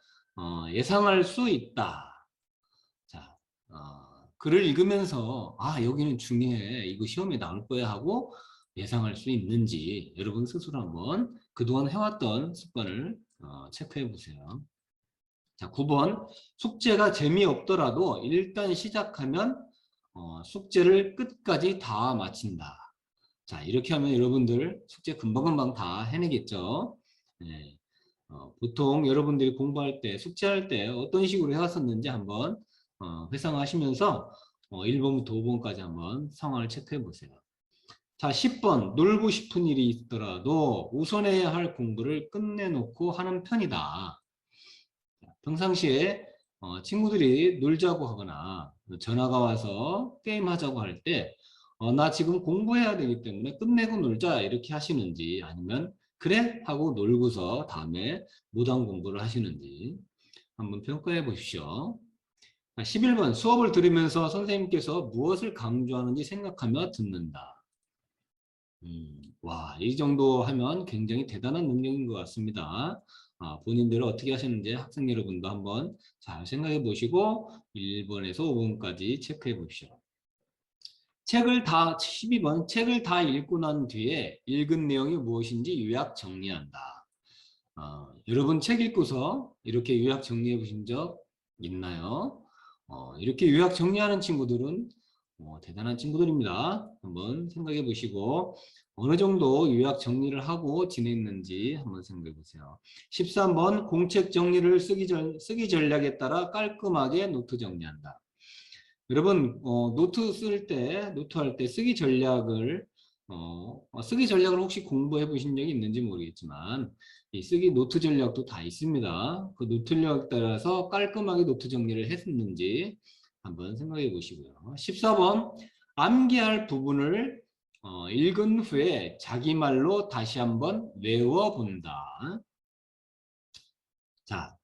예상할 수 있다. 자, 글을 읽으면서 여기는 중요해. 이거 시험에 나올 거야 하고 예상할 수 있는지 여러분 스스로 한번 그동안 해왔던 습관을 체크해 보세요. 자, 9번. 숙제가 재미없더라도 일단 시작하면 숙제를 끝까지 다 마친다. 자, 이렇게 하면 여러분들 숙제 금방금방 다 해내겠죠. 네. 보통 여러분들이 공부할 때, 숙제할 때 어떤 식으로 해왔었는지 한번 회상하시면서 1번부터 5번까지 한번 상황을 체크해 보세요. 자, 10번. 놀고 싶은 일이 있더라도 우선해야 할 공부를 끝내놓고 하는 편이다. 평상시에 친구들이 놀자고 하거나 전화가 와서 게임하자고 할 때 나 지금 공부해야 되기 때문에 끝내고 놀자 이렇게 하시는지 아니면 그래 하고 놀고서 다음에 무단 공부를 하시는지 한번 평가해 보십시오. 11번 수업을 들으면서 선생님께서 무엇을 강조하는지 생각하며 듣는다. 와, 이 정도 하면 굉장히 대단한 능력인 것 같습니다. 본인들은 어떻게 하셨는지 학생 여러분도 한번 잘 생각해 보시고 1번에서 5번까지 체크해 보십시오. 12번 책을 다 읽고 난 뒤에 읽은 내용이 무엇인지 요약 정리한다. 여러분 책 읽고서 이렇게 요약 정리해 보신 적 있나요? 이렇게 요약 정리하는 친구들은 대단한 친구들입니다. 한번 생각해 보시고 어느 정도 요약 정리를 하고 지냈는지 한번 생각해 보세요. 13번 공책 정리를 쓰기 전략에 따라 깔끔하게 노트 정리한다. 여러분 노트할 때 쓰기 전략을 혹시 공부해 보신 적이 있는지 모르겠지만 이 쓰기 노트 전략도 다 있습니다. 그 노트 전략에 따라서 깔끔하게 노트 정리를 했는지 한번 생각해 보시고요. 14번 암기할 부분을 읽은 후에 자기 말로 다시 한번 외워본다. 자,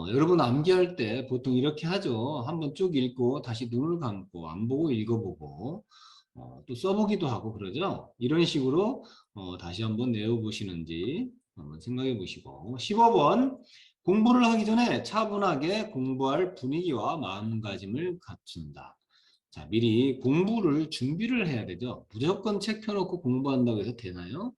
여러분 암기할 때 보통 이렇게 하죠. 한번 쭉 읽고 다시 눈을 감고 안 보고 읽어보고 또 써보기도 하고 그러죠. 이런 식으로 다시 한번 외워보시는지 한번 생각해 보시고 15번 공부를 하기 전에 차분하게 공부할 분위기와 마음가짐을 갖춘다. 자, 미리 공부를 준비를 해야 되죠. 무조건 책 펴놓고 공부한다고 해서 되나요?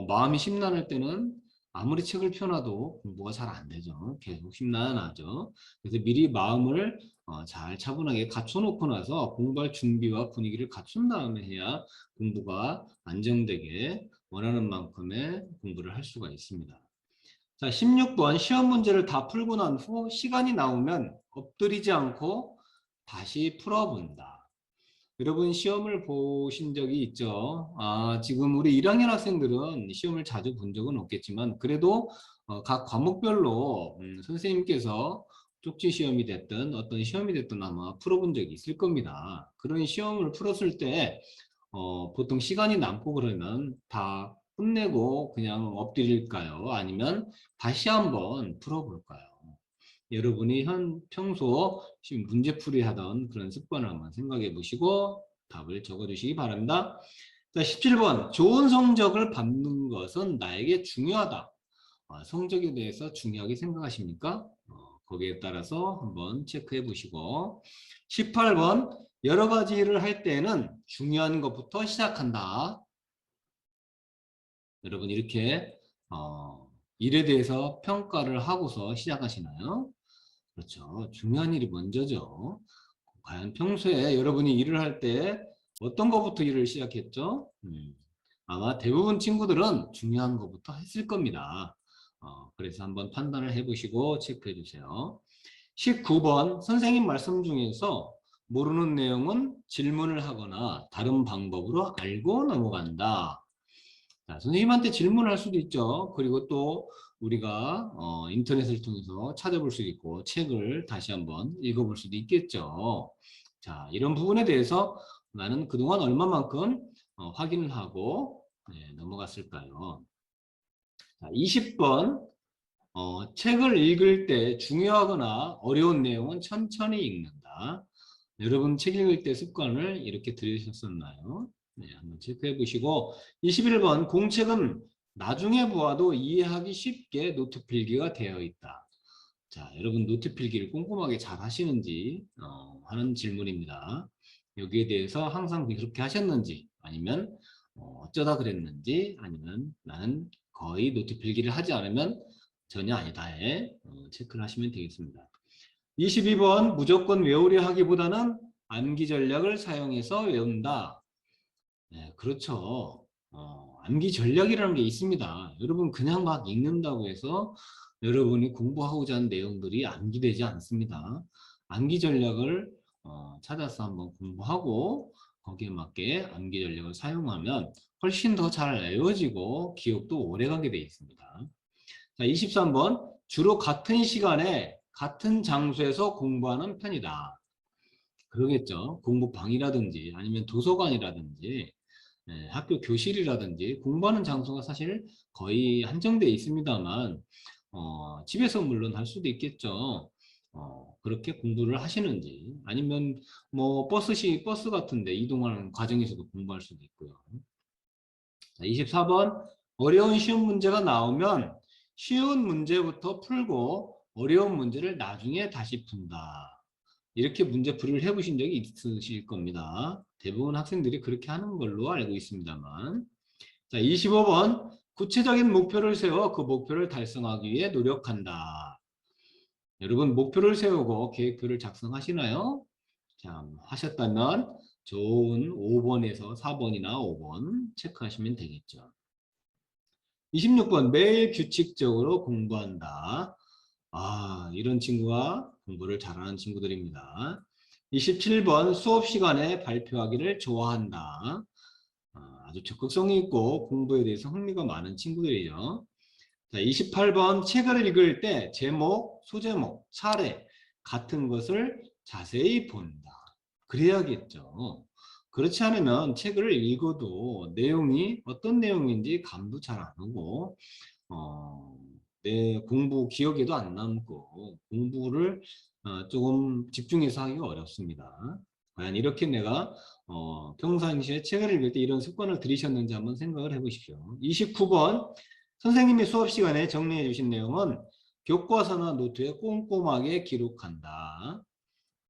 마음이 심란할 때는 아무리 책을 펴놔도 공부가 잘 안 되죠. 계속 심란하죠. 그래서 미리 마음을 잘 차분하게 갖춰놓고 나서 공부할 준비와 분위기를 갖춘 다음에 해야 공부가 안정되게 원하는 만큼의 공부를 할 수가 있습니다. 자, 16번 시험 문제를 다 풀고 난 후 시간이 나오면 엎드리지 않고 다시 풀어본다. 여러분 시험을 보신 적이 있죠? 지금 우리 1학년 학생들은 시험을 자주 본 적은 없겠지만 그래도 각 과목별로 선생님께서 쪽지 시험이 됐든 어떤 시험이 됐든 아마 풀어본 적이 있을 겁니다. 그런 시험을 풀었을 때 보통 시간이 남고 그러면 다 끝내고 그냥 엎드릴까요? 아니면 다시 한번 풀어볼까요? 여러분이 평소 문제풀이 하던 그런 습관을 한번 생각해 보시고 답을 적어 주시기 바랍니다. 자, 17번 좋은 성적을 받는 것은 나에게 중요하다. 성적에 대해서 중요하게 생각하십니까? 거기에 따라서 한번 체크해 보시고 18번 여러 가지 일을 할 때는 중요한 것부터 시작한다. 여러분 이렇게 일에 대해서 평가를 하고서 시작하시나요? 그렇죠. 중요한 일이 먼저죠. 과연 평소에 여러분이 일을 할 때 어떤 것부터 일을 시작했죠? 아마 대부분 친구들은 중요한 것부터 했을 겁니다. 그래서 한번 판단을 해보시고 체크해 주세요. 19번 선생님 말씀 중에서 모르는 내용은 질문을 하거나 다른 방법으로 알고 넘어간다. 자, 선생님한테 질문할 수도 있죠. 그리고 또 우리가 인터넷을 통해서 찾아볼 수도 있고 책을 다시 한번 읽어볼 수도 있겠죠. 자, 이런 부분에 대해서 나는 그동안 얼마만큼 확인을 하고 넘어갔을까요? 자, 20번 책을 읽을 때 중요하거나 어려운 내용은 천천히 읽는다. 여러분 책 읽을 때 습관을 이렇게 들으셨었나요? 네, 한번 체크해 보시고 21번 공책은 나중에 보아도 이해하기 쉽게 노트 필기가 되어 있다. 자, 여러분 노트 필기를 꼼꼼하게 잘 하시는지 하는 질문입니다. 여기에 대해서 항상 그렇게 하셨는지 아니면 어쩌다 그랬는지 아니면 나는 거의 노트 필기를 하지 않으면 전혀 아니다에 체크를 하시면 되겠습니다. 22번 무조건 외우려 하기보다는 암기 전략을 사용해서 외운다. 네, 그렇죠. 암기 전략이라는 게 있습니다. 여러분 그냥 막 읽는다고 해서 여러분이 공부하고자 하는 내용들이 암기되지 않습니다. 암기 전략을 찾아서 한번 공부하고 거기에 맞게 암기 전략을 사용하면 훨씬 더 잘 외워지고 기억도 오래가게 되어 있습니다. 자, 23번 주로 같은 시간에 같은 장소에서 공부하는 편이다. 그러겠죠. 공부방이라든지 아니면 도서관이라든지 학교 교실이라든지 공부하는 장소가 사실 거의 한정되어 있습니다만 집에서 물론 할 수도 있겠죠. 그렇게 공부를 하시는지 아니면 뭐 버스 같은데 이동하는 과정에서도 공부할 수도 있고요. 자, 24번 어려운 쉬운 문제가 나오면 쉬운 문제부터 풀고 어려운 문제를 나중에 다시 푼다. 이렇게 문제풀이를 해보신 적이 있으실 겁니다. 대부분 학생들이 그렇게 하는 걸로 알고 있습니다만. 자, 25번 구체적인 목표를 세워 그 목표를 달성하기 위해 노력한다. 여러분 목표를 세우고 계획표를 작성하시나요? 자, 하셨다면 좋은 5번에서 4번이나 5번 체크하시면 되겠죠. 26번 매일 규칙적으로 공부한다. 이런 친구가 공부를 잘하는 친구들입니다. 27번 수업 시간에 발표하기를 좋아한다. 아주 적극성이 있고 공부에 대해서 흥미가 많은 친구들이죠. 자, 28번 책을 읽을 때 제목, 소제목, 차례 같은 것을 자세히 본다. 그래야겠죠. 그렇지 않으면 책을 읽어도 내용이 어떤 내용인지 감도 잘 안 오고 내 공부 기억에도 안 남고 공부를 조금 집중해서 하기가 어렵습니다. 과연 이렇게 내가 평상시에 책을 읽을 때 이런 습관을 들이셨는지 한번 생각을 해보십시오. 29번 선생님이 수업 시간에 정리해 주신 내용은 교과서나 노트에 꼼꼼하게 기록한다.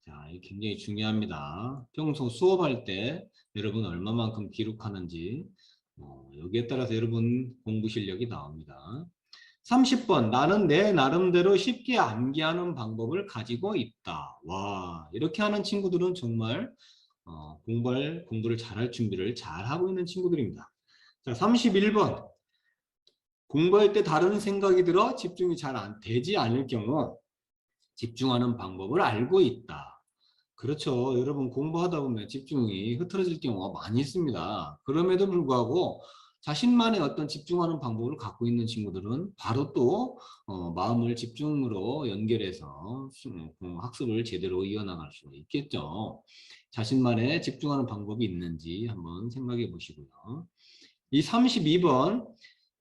자, 이게 굉장히 중요합니다. 평소 수업할 때 여러분 얼마만큼 기록하는지 여기에 따라서 여러분 공부 실력이 나옵니다. 30번 나는 내 나름대로 쉽게 암기하는 방법을 가지고 있다. 와, 이렇게 하는 친구들은 정말 공부를 잘할 준비를 잘 하고 있는 친구들입니다. 자, 31번 공부할 때 다른 생각이 들어 집중이 잘 안 되지 않을 경우 집중하는 방법을 알고 있다. 그렇죠. 여러분 공부하다 보면 집중이 흐트러질 경우가 많이 있습니다. 그럼에도 불구하고 자신만의 어떤 집중하는 방법을 갖고 있는 친구들은 바로 또 마음을 집중으로 연결해서 학습을 제대로 이어나갈 수 있겠죠. 자신만의 집중하는 방법이 있는지 한번 생각해 보시고요. 이 32번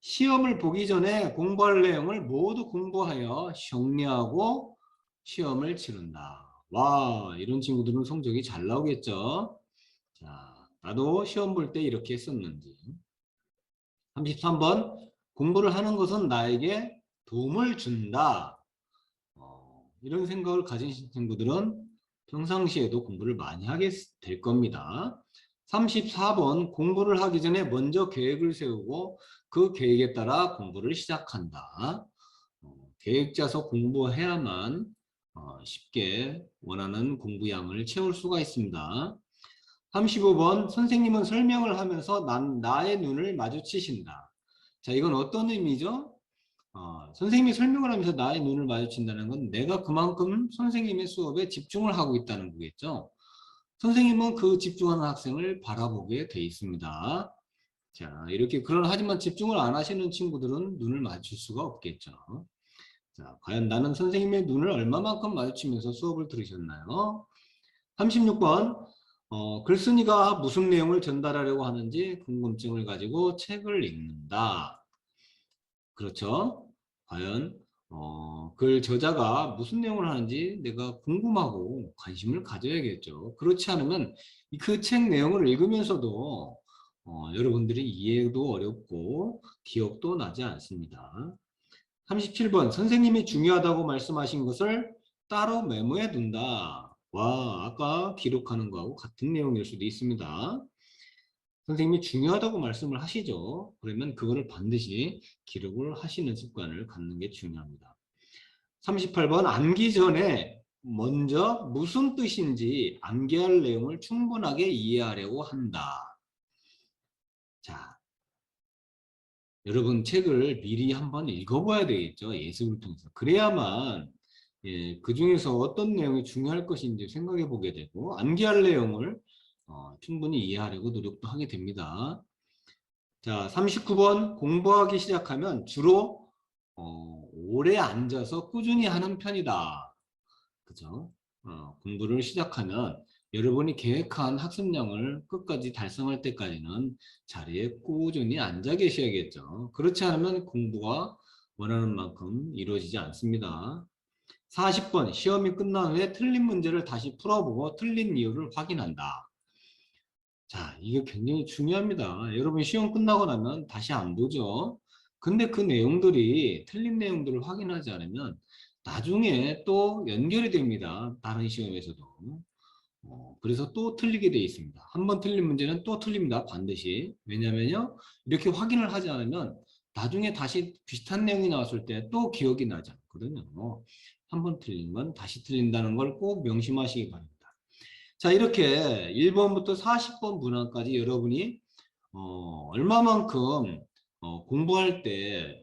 시험을 보기 전에 공부할 내용을 모두 공부하여 정리하고 시험을 치른다. 와, 이런 친구들은 성적이 잘 나오겠죠. 자, 나도 시험 볼 때 이렇게 했었는지. 33번 공부를 하는 것은 나에게 도움을 준다. 이런 생각을 가진 친구들은 평상시에도 공부를 많이 하게 될 겁니다. 34번 공부를 하기 전에 먼저 계획을 세우고 그 계획에 따라 공부를 시작한다. 계획 짜서 공부해야만 쉽게 원하는 공부량을 채울 수가 있습니다. 35번 선생님은 설명을 하면서 나의 눈을 마주치신다. 자, 이건 어떤 의미죠? 선생님이 설명을 하면서 나의 눈을 마주친다는 건 내가 그만큼 선생님의 수업에 집중을 하고 있다는 거겠죠. 선생님은 그 집중하는 학생을 바라보게 돼 있습니다. 자, 이렇게 하지만 집중을 안 하시는 친구들은 눈을 마주칠 수가 없겠죠. 자, 과연 나는 선생님의 눈을 얼마만큼 마주치면서 수업을 들으셨나요? 36번 글쓴이가 무슨 내용을 전달하려고 하는지 궁금증을 가지고 책을 읽는다. 그렇죠? 과연 글 저자가 무슨 내용을 하는지 내가 궁금하고 관심을 가져야겠죠. 그렇지 않으면 그 책 내용을 읽으면서도 여러분들이 이해도 어렵고 기억도 나지 않습니다. 37번 선생님이 중요하다고 말씀하신 것을 따로 메모해 둔다. 와, 아까 기록하는 거하고 같은 내용일 수도 있습니다. 선생님이 중요하다고 말씀을 하시죠. 그러면 그거를 반드시 기록을 하시는 습관을 갖는 게 중요합니다. 38번 암기 전에 먼저 무슨 뜻인지 암기할 내용을 충분하게 이해하려고 한다. 자, 여러분 책을 미리 한번 읽어봐야 되겠죠. 예습을 통해서. 그래야만 그 중에서 어떤 내용이 중요할 것인지 생각해 보게 되고 암기할 내용을 충분히 이해하려고 노력도 하게 됩니다. 자, 39번 공부하기 시작하면 주로 오래 앉아서 꾸준히 하는 편이다. 그죠? 공부를 시작하면 여러분이 계획한 학습량을 끝까지 달성할 때까지는 자리에 꾸준히 앉아 계셔야겠죠. 그렇지 않으면 공부가 원하는 만큼 이루어지지 않습니다. 40번 시험이 끝난 후에 틀린 문제를 다시 풀어보고 틀린 이유를 확인한다. 자, 이게 굉장히 중요합니다. 여러분 시험 끝나고 나면 다시 안 보죠. 근데 그 내용들이 틀린 내용들을 확인하지 않으면 나중에 또 연결이 됩니다. 다른 시험에서도. 그래서 또 틀리게 돼 있습니다. 한 번 틀린 문제는 또 틀립니다. 반드시. 왜냐면요. 이렇게 확인을 하지 않으면 나중에 다시 비슷한 내용이 나왔을 때 또 기억이 나지 않거든요. 한 번 틀린 건 다시 틀린다는 걸 꼭 명심하시기 바랍니다. 자, 이렇게 1번부터 40번 문항까지 여러분이 얼마만큼 공부할 때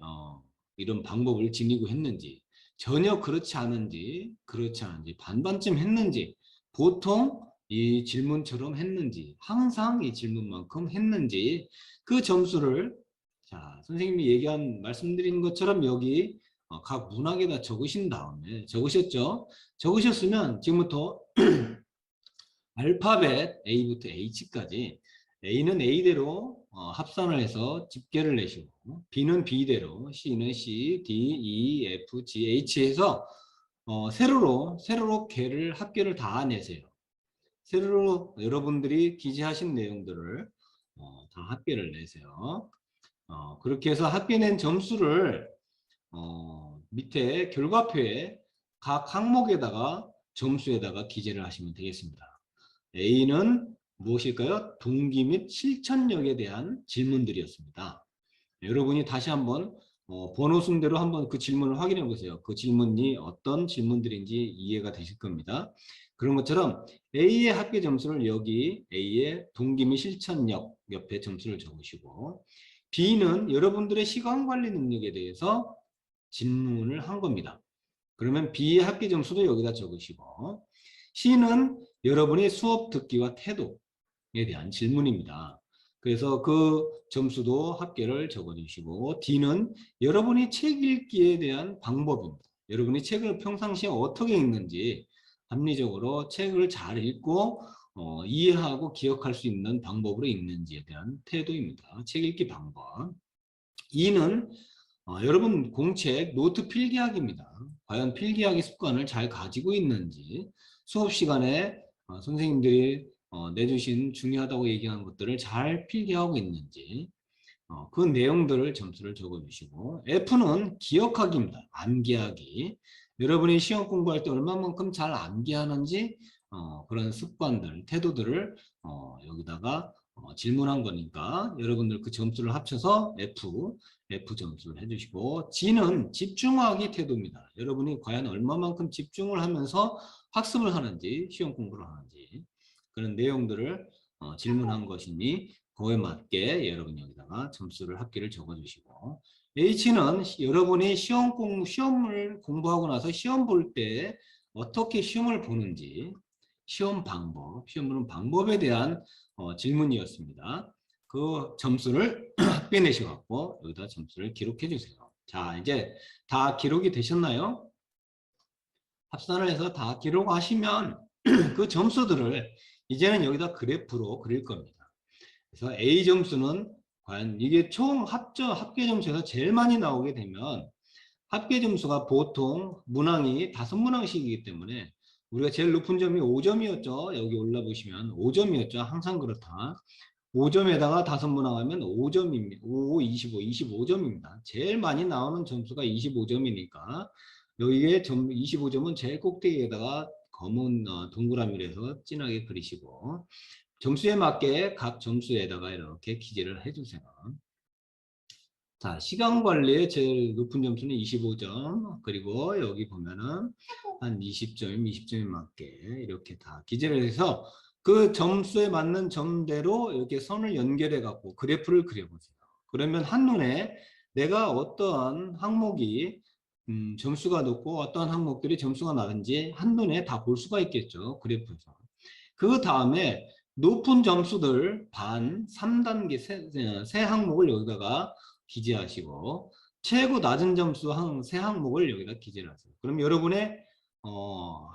이런 방법을 지니고 했는지, 전혀 그렇지 않은지 반반쯤 했는지, 보통 이 질문처럼 했는지, 항상 이 질문만큼 했는지 그 점수를 자, 선생님이 말씀드린 것처럼 여기 각 문항에다 적으신 다음에 적으셨죠? 적으셨으면 지금부터 알파벳 A부터 H까지 A는 A대로 합산을 해서 집계를 내시고 B는 B대로, C는 C, D, E, F, G, H 해서 세로로 개를 합계를 다 내세요. 세로로 여러분들이 기재하신 내용들을 다 합계를 내세요. 그렇게 해서 합계낸 점수를 밑에 결과표에 각 항목에다가 점수에다가 기재를 하시면 되겠습니다. A는 무엇일까요? 동기 및 실천력에 대한 질문들이었습니다. 여러분이 다시 한번 번호 순대로 한번 그 질문을 확인해 보세요. 그 질문이 어떤 질문들인지 이해가 되실 겁니다. 그런 것처럼 A의 합계 점수를 여기 A의 동기 및 실천력 옆에 점수를 적으시고 B는 여러분들의 시간 관리 능력에 대해서 질문을 한 겁니다. 그러면 B의 합계 점수도 여기다 적으시고 C는 여러분의 수업 듣기와 태도에 대한 질문입니다. 그래서 그 점수도 합계를 적어주시고 D는 여러분이 책 읽기에 대한 방법입니다. 여러분이 책을 평상시에 어떻게 읽는지 합리적으로 책을 잘 읽고 이해하고 기억할 수 있는 방법으로 읽는지에 대한 태도입니다. 책 읽기 방법. E는 여러분 공책 노트 필기하기입니다. 과연 필기하기 습관을 잘 가지고 있는지 수업 시간에 선생님들이 내주신 중요하다고 얘기하는 것들을 잘 필기하고 있는지 그 내용들을 점수를 적어주시고 F는 기억하기입니다. 암기하기. 여러분이 시험 공부할 때 얼마만큼 잘 암기하는지 그런 습관들, 태도들을 여기다가 질문한 거니까 여러분들 그 점수를 합쳐서 F 점수를 해주시고 G는 집중하기 태도입니다. 여러분이 과연 얼마만큼 집중을 하면서 학습을 하는지 시험 공부를 하는지 그런 내용들을 질문한 것이니 그에 맞게 여러분 여기다가 점수를 합계를 적어주시고 H는 여러분이 시험을 공부하고 나서 시험 볼 때 어떻게 시험을 보는지 시험 보는 방법에 대한 질문이었습니다. 그 점수를 합계 내셔갖고 여기다 점수를 기록해 주세요. 자, 이제 다 기록이 되셨나요? 합산을 해서 다 기록하시면 그 점수들을 이제는 여기다 그래프로 그릴 겁니다. 그래서 A 점수는 과연 이게 총 합계 점수에서 제일 많이 나오게 되면 합계 점수가 보통 문항이 5문항씩이기 때문에 우리가 제일 높은 점이 5점이었죠. 여기 올라보시면 5점이었죠. 항상 그렇다. 5점에다가 5문항 하면 5점입니다. 5, 25, 25점입니다. 제일 많이 나오는 점수가 25점이니까 여기에 25점은 제일 꼭대기에다가 검은 동그라미로 해서 진하게 그리시고 점수에 맞게 각 점수에다가 이렇게 기재를 해주세요. 자, 시간 관리의 제일 높은 점수는 25점. 그리고 여기 보면은 한 20점에 맞게 이렇게 다 기재를 해서 그 점수에 맞는 점대로 이렇게 선을 연결해 갖고 그래프를 그려보세요. 그러면 한눈에 내가 어떠한 항목이 점수가 높고 어떠한 항목들이 점수가 낮은지 한눈에 다 볼 수가 있겠죠. 그래프에서. 그 다음에 높은 점수들 3단계 세 항목을 여기다가 기재하시고 최고 낮은 점수 세 항목을 여기다 기재를 하세요. 그럼 여러분의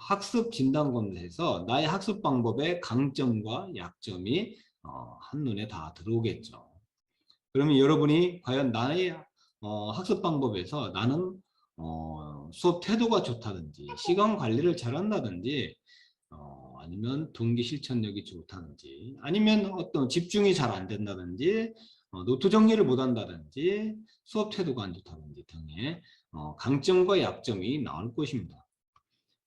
학습 진단 검사에서 나의 학습 방법의 강점과 약점이 한눈에 다 들어오겠죠. 그러면 여러분이 과연 나의 학습 방법에서 나는 수업 태도가 좋다든지 시간 관리를 잘한다든지 아니면 동기 실천력이 좋다든지 아니면 어떤 집중이 잘 안 된다든지 노트 정리를 못 한다든지 수업 태도가 안 좋다든지 등의 강점과 약점이 나올 것입니다.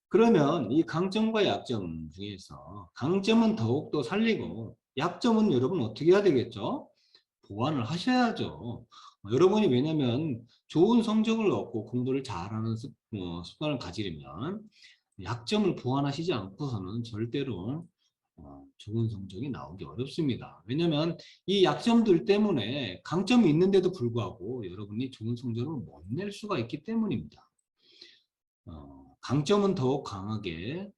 그러면 이 강점과 약점 중에서 강점은 더욱더 살리고 약점은 여러분 어떻게 해야 되겠죠? 보완을 하셔야죠. 여러분이 왜냐면 좋은 성적을 얻고 공부를 잘하는 습관을 가지려면 약점을 보완하시지 않고서는 절대로 좋은 성적이 나오기 어렵습니다. 왜냐하면 이 약점들 때문에 강점이 있는데도 불구하고 여러분이 좋은 성적을 못 낼 수가 있기 때문입니다. 강점은 더욱 강하게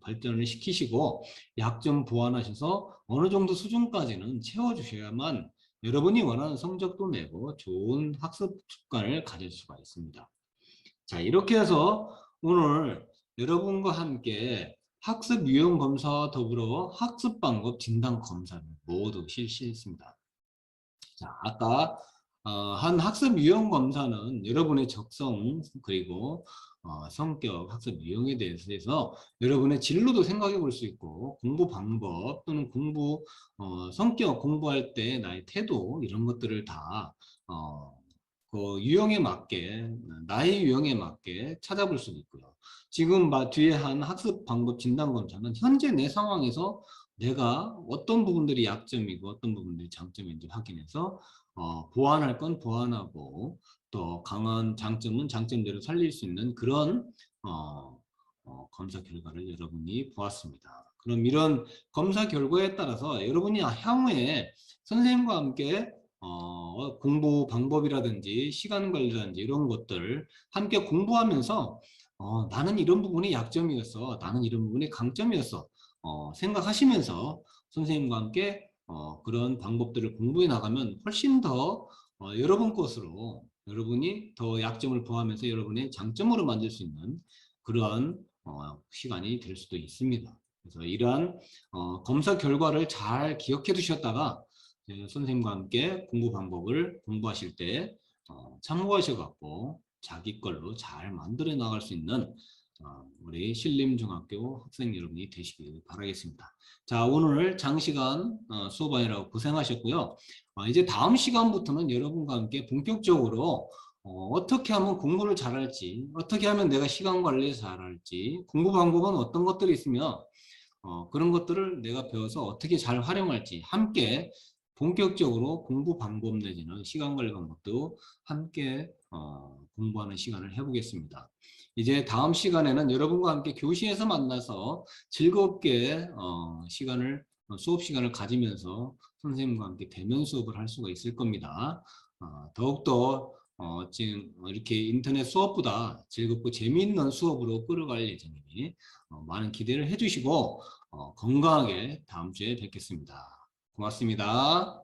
발전을 시키시고 약점 보완하셔서 어느 정도 수준까지는 채워주셔야만 여러분이 원하는 성적도 내고 좋은 학습 습관을 가질 수가 있습니다. 자, 이렇게 해서 오늘 여러분과 함께 학습 유형 검사와 더불어 학습 방법 진단 검사를 모두 실시했습니다. 자, 아까 한 학습 유형 검사는 여러분의 적성 그리고 성격, 학습 유형에 대해서 여러분의 진로도 생각해 볼 수 있고 공부 방법 또는 공부 성격, 공부할 때 나의 태도 이런 것들을 다 그 유형에 맞게 나의 유형에 맞게 찾아볼 수도 있고요. 지금 뒤에 한 학습 방법 진단 검사는 현재 내 상황에서 내가 어떤 부분들이 약점이고 어떤 부분들이 장점인지 확인해서 보완할 건 보완하고 또 강한 장점은 장점대로 살릴 수 있는 그런 검사 결과를 여러분이 보았습니다. 그럼 이런 검사 결과에 따라서 여러분이 향후에 선생님과 함께 공부 방법이라든지 시간 관리라든지 이런 것들 함께 공부하면서 나는 이런 부분이 약점이었어. 나는 이런 부분이 강점이었어. 생각하시면서 선생님과 함께 그런 방법들을 공부해 나가면 훨씬 더 여러분 것으로 여러분이 더 약점을 보완하면서 여러분의 장점으로 만들 수 있는 그러한 시간이 될 수도 있습니다. 그래서 이러한 검사 결과를 잘 기억해 두셨다가 선생님과 함께 공부 방법을 공부하실 때 참고하셔 갖고 자기 걸로 잘 만들어 나갈 수 있는 우리 신림중학교 학생 여러분이 되시길 바라겠습니다. 자, 오늘 장시간 수업하느라고 고생하셨고요. 이제 다음 시간부터는 여러분과 함께 본격적으로 어떻게 하면 공부를 잘할지, 어떻게 하면 내가 시간 관리를 잘할지, 공부 방법은 어떤 것들이 있으며 그런 것들을 내가 배워서 어떻게 잘 활용할지 함께 본격적으로 공부 방법 내지는 시간 관리 방법도 함께 공부하는 시간을 해보겠습니다. 이제 다음 시간에는 여러분과 함께 교실에서 만나서 즐겁게 수업 시간을 가지면서 선생님과 함께 대면 수업을 할 수가 있을 겁니다. 더욱더 지금 이렇게 인터넷 수업보다 즐겁고 재미있는 수업으로 끌어갈 예정이니 많은 기대를 해주시고 건강하게 다음 주에 뵙겠습니다. 고맙습니다.